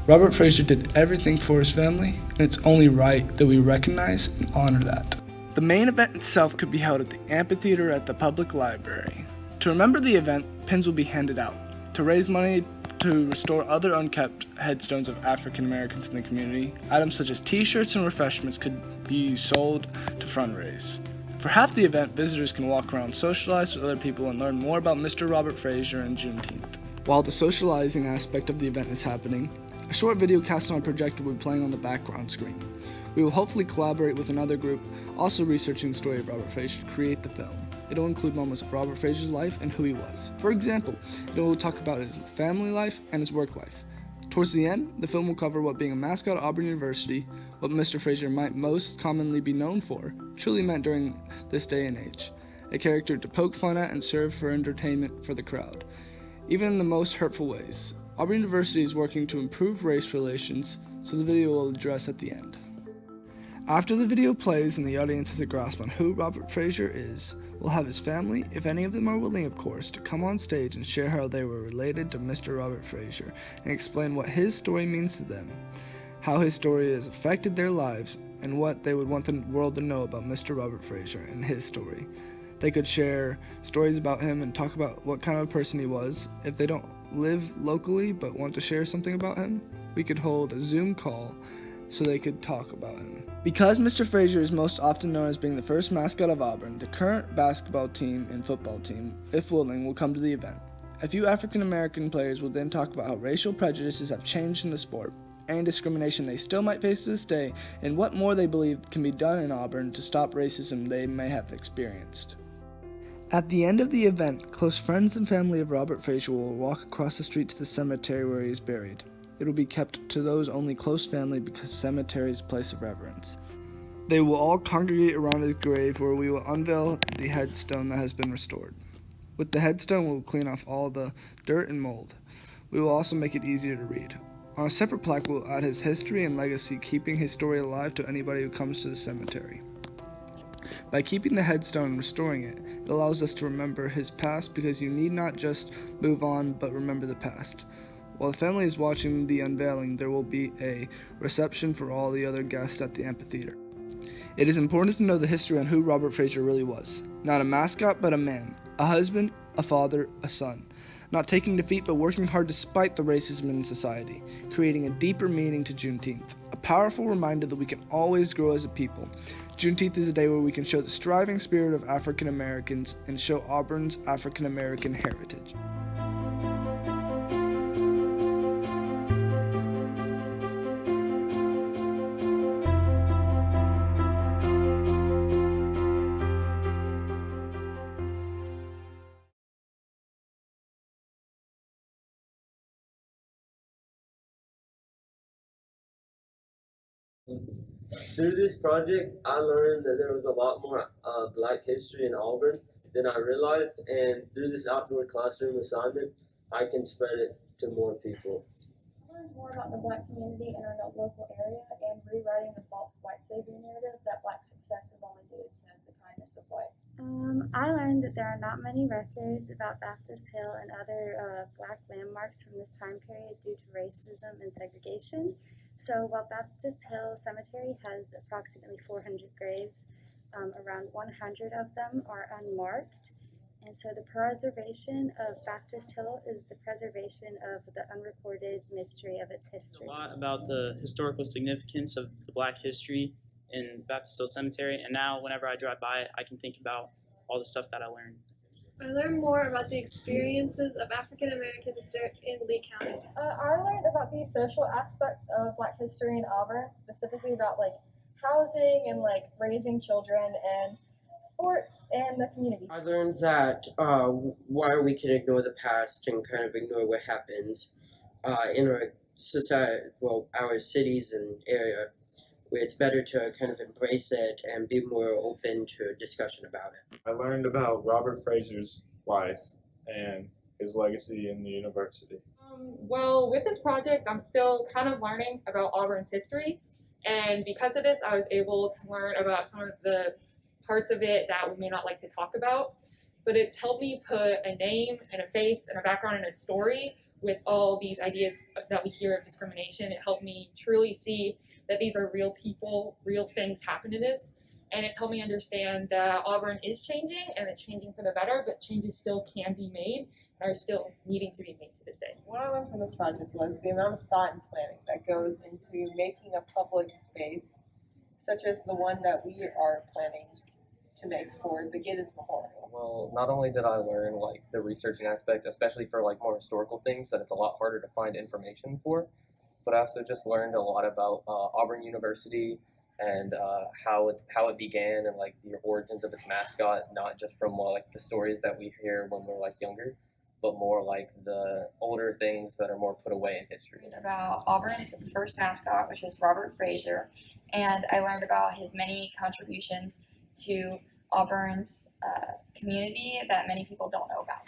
Speaker 6: Robert Frazier did everything for his family, and it's only right that we recognize and honor that. The main event itself could be held at the amphitheater at the public library. To remember the event, pins will be handed out. To raise money to restore other unkept headstones of African Americans in the community, items such as t-shirts and refreshments could be sold to fundraise. For half the event, visitors can walk around, socialize with other people, and learn more about Mr. Robert Frazier and Juneteenth. While the socializing aspect of the event is happening, a short video cast on a projector will be playing on the background screen. We will hopefully collaborate with another group also researching the story of Robert Frazier to create the film. It will include moments of Robert Frazier's life and who he was. For example, it will talk about his family life and his work life. Towards the end, the film will cover what being a mascot at Auburn University, what Mr. Frazier might most commonly be known for, truly meant during this day and age. A character to poke fun at and serve for entertainment for the crowd, even in the most hurtful ways. Auburn University is working to improve race relations, so the video will address at the end. After the video plays and the audience has a grasp on who Robert Frazier is, we'll have his family, if any of them are willing of course, to come on stage and share how they were related to Mr. Robert Frazier and explain what his story means to them, how his story has affected their lives, and what they would want the world to know about Mr. Robert Frazier and his story. They could share stories about him and talk about what kind of person he was. If they don't live locally but want to share something about him, we could hold a Zoom call so they could talk about him. Because Mr. Frazier is most often known as being the first mascot of Auburn, the current basketball team and football team, if willing, will come to the event. A few African American players will then talk about how racial prejudices have changed in the sport, and discrimination they still might face to this day, and what more they believe can be done in Auburn to stop racism they may have experienced. At the end of the event, close friends and family of Robert Frazier will walk across the street to the cemetery where he is buried. It will be kept to those only close family because cemetery is a place of reverence. They will all congregate around his grave where we will unveil the headstone that has been restored. With the headstone, we will clean off all the dirt and mold. We will also make it easier to read. On a separate plaque, we will add his history and legacy, keeping his story alive to anybody who comes to the cemetery. By keeping the headstone and restoring it, it allows us to remember his past because you need not just move on but remember the past. While the family is watching the unveiling, there will be a reception for all the other guests at the amphitheater. It is important to know the history on who Robert Frazier really was. Not a mascot, but a man, a husband, a father, a son. Not taking defeat, but working hard despite the racism in society, creating a deeper meaning to Juneteenth, a powerful reminder that we can always grow as a people. Juneteenth is a day where we can show the striving spirit of African Americans and show Auburn's African American heritage.
Speaker 3: Through this project, I learned that there was a lot more Black history in Auburn than I realized, and through this outdoor classroom assignment, I can spread it to more people.
Speaker 4: I learned more about the Black community in our local area and rewriting the false white savior narrative that Black success is only due to the kindness of white.
Speaker 7: I learned that there are not many records about Baptist Hill and other Black landmarks from this time period due to racism and segregation. So while Baptist Hill Cemetery has approximately 400 graves, around 100 of them are unmarked. And so the preservation of Baptist Hill is the preservation of the unrecorded mystery of its history.
Speaker 23: A lot about the historical significance of the Black history in Baptist Hill Cemetery, and now whenever I drive by it, I can think about all the stuff that I learned.
Speaker 24: I learned more about the experiences of African Americans in Lee County.
Speaker 4: I learned about the social aspect of Black history in Auburn, specifically about like housing and like raising children and sports and the community.
Speaker 25: I learned that why we can ignore the past and kind of ignore what happens in our society, well, our cities and area, where it's better to kind of embrace it and be more open to discussion about it.
Speaker 26: I learned about Robert Frazier's life and his legacy in the university.
Speaker 10: Well, with this project, I'm still kind of learning about Auburn's history, and because of this, I was able to learn about some of the parts of it that we may not like to talk about, but it's helped me put a name and a face and a background and a story with all these ideas that we hear of discrimination. It helped me truly see that these are real people, real things happen to this, and it's helped me understand that Auburn is changing, and it's changing for the better, but changes still can be made, and are still needing to be made to this day.
Speaker 11: What I learned from this project was the amount of thought and planning that goes into making a public space, such as the one that we are planning to make for the Giddens Memorial.
Speaker 12: Well, not only did I learn like the researching aspect, especially for like more historical things that it's a lot harder to find information for, but I also just learned a lot about Auburn University and how it began and like the origins of its mascot, not just from like the stories that we hear when we're like younger, but more like the older things that are more put away in history.
Speaker 13: About Auburn's first mascot, which was Robert Frazier, and I learned about his many contributions to Auburn's community that many people don't know about.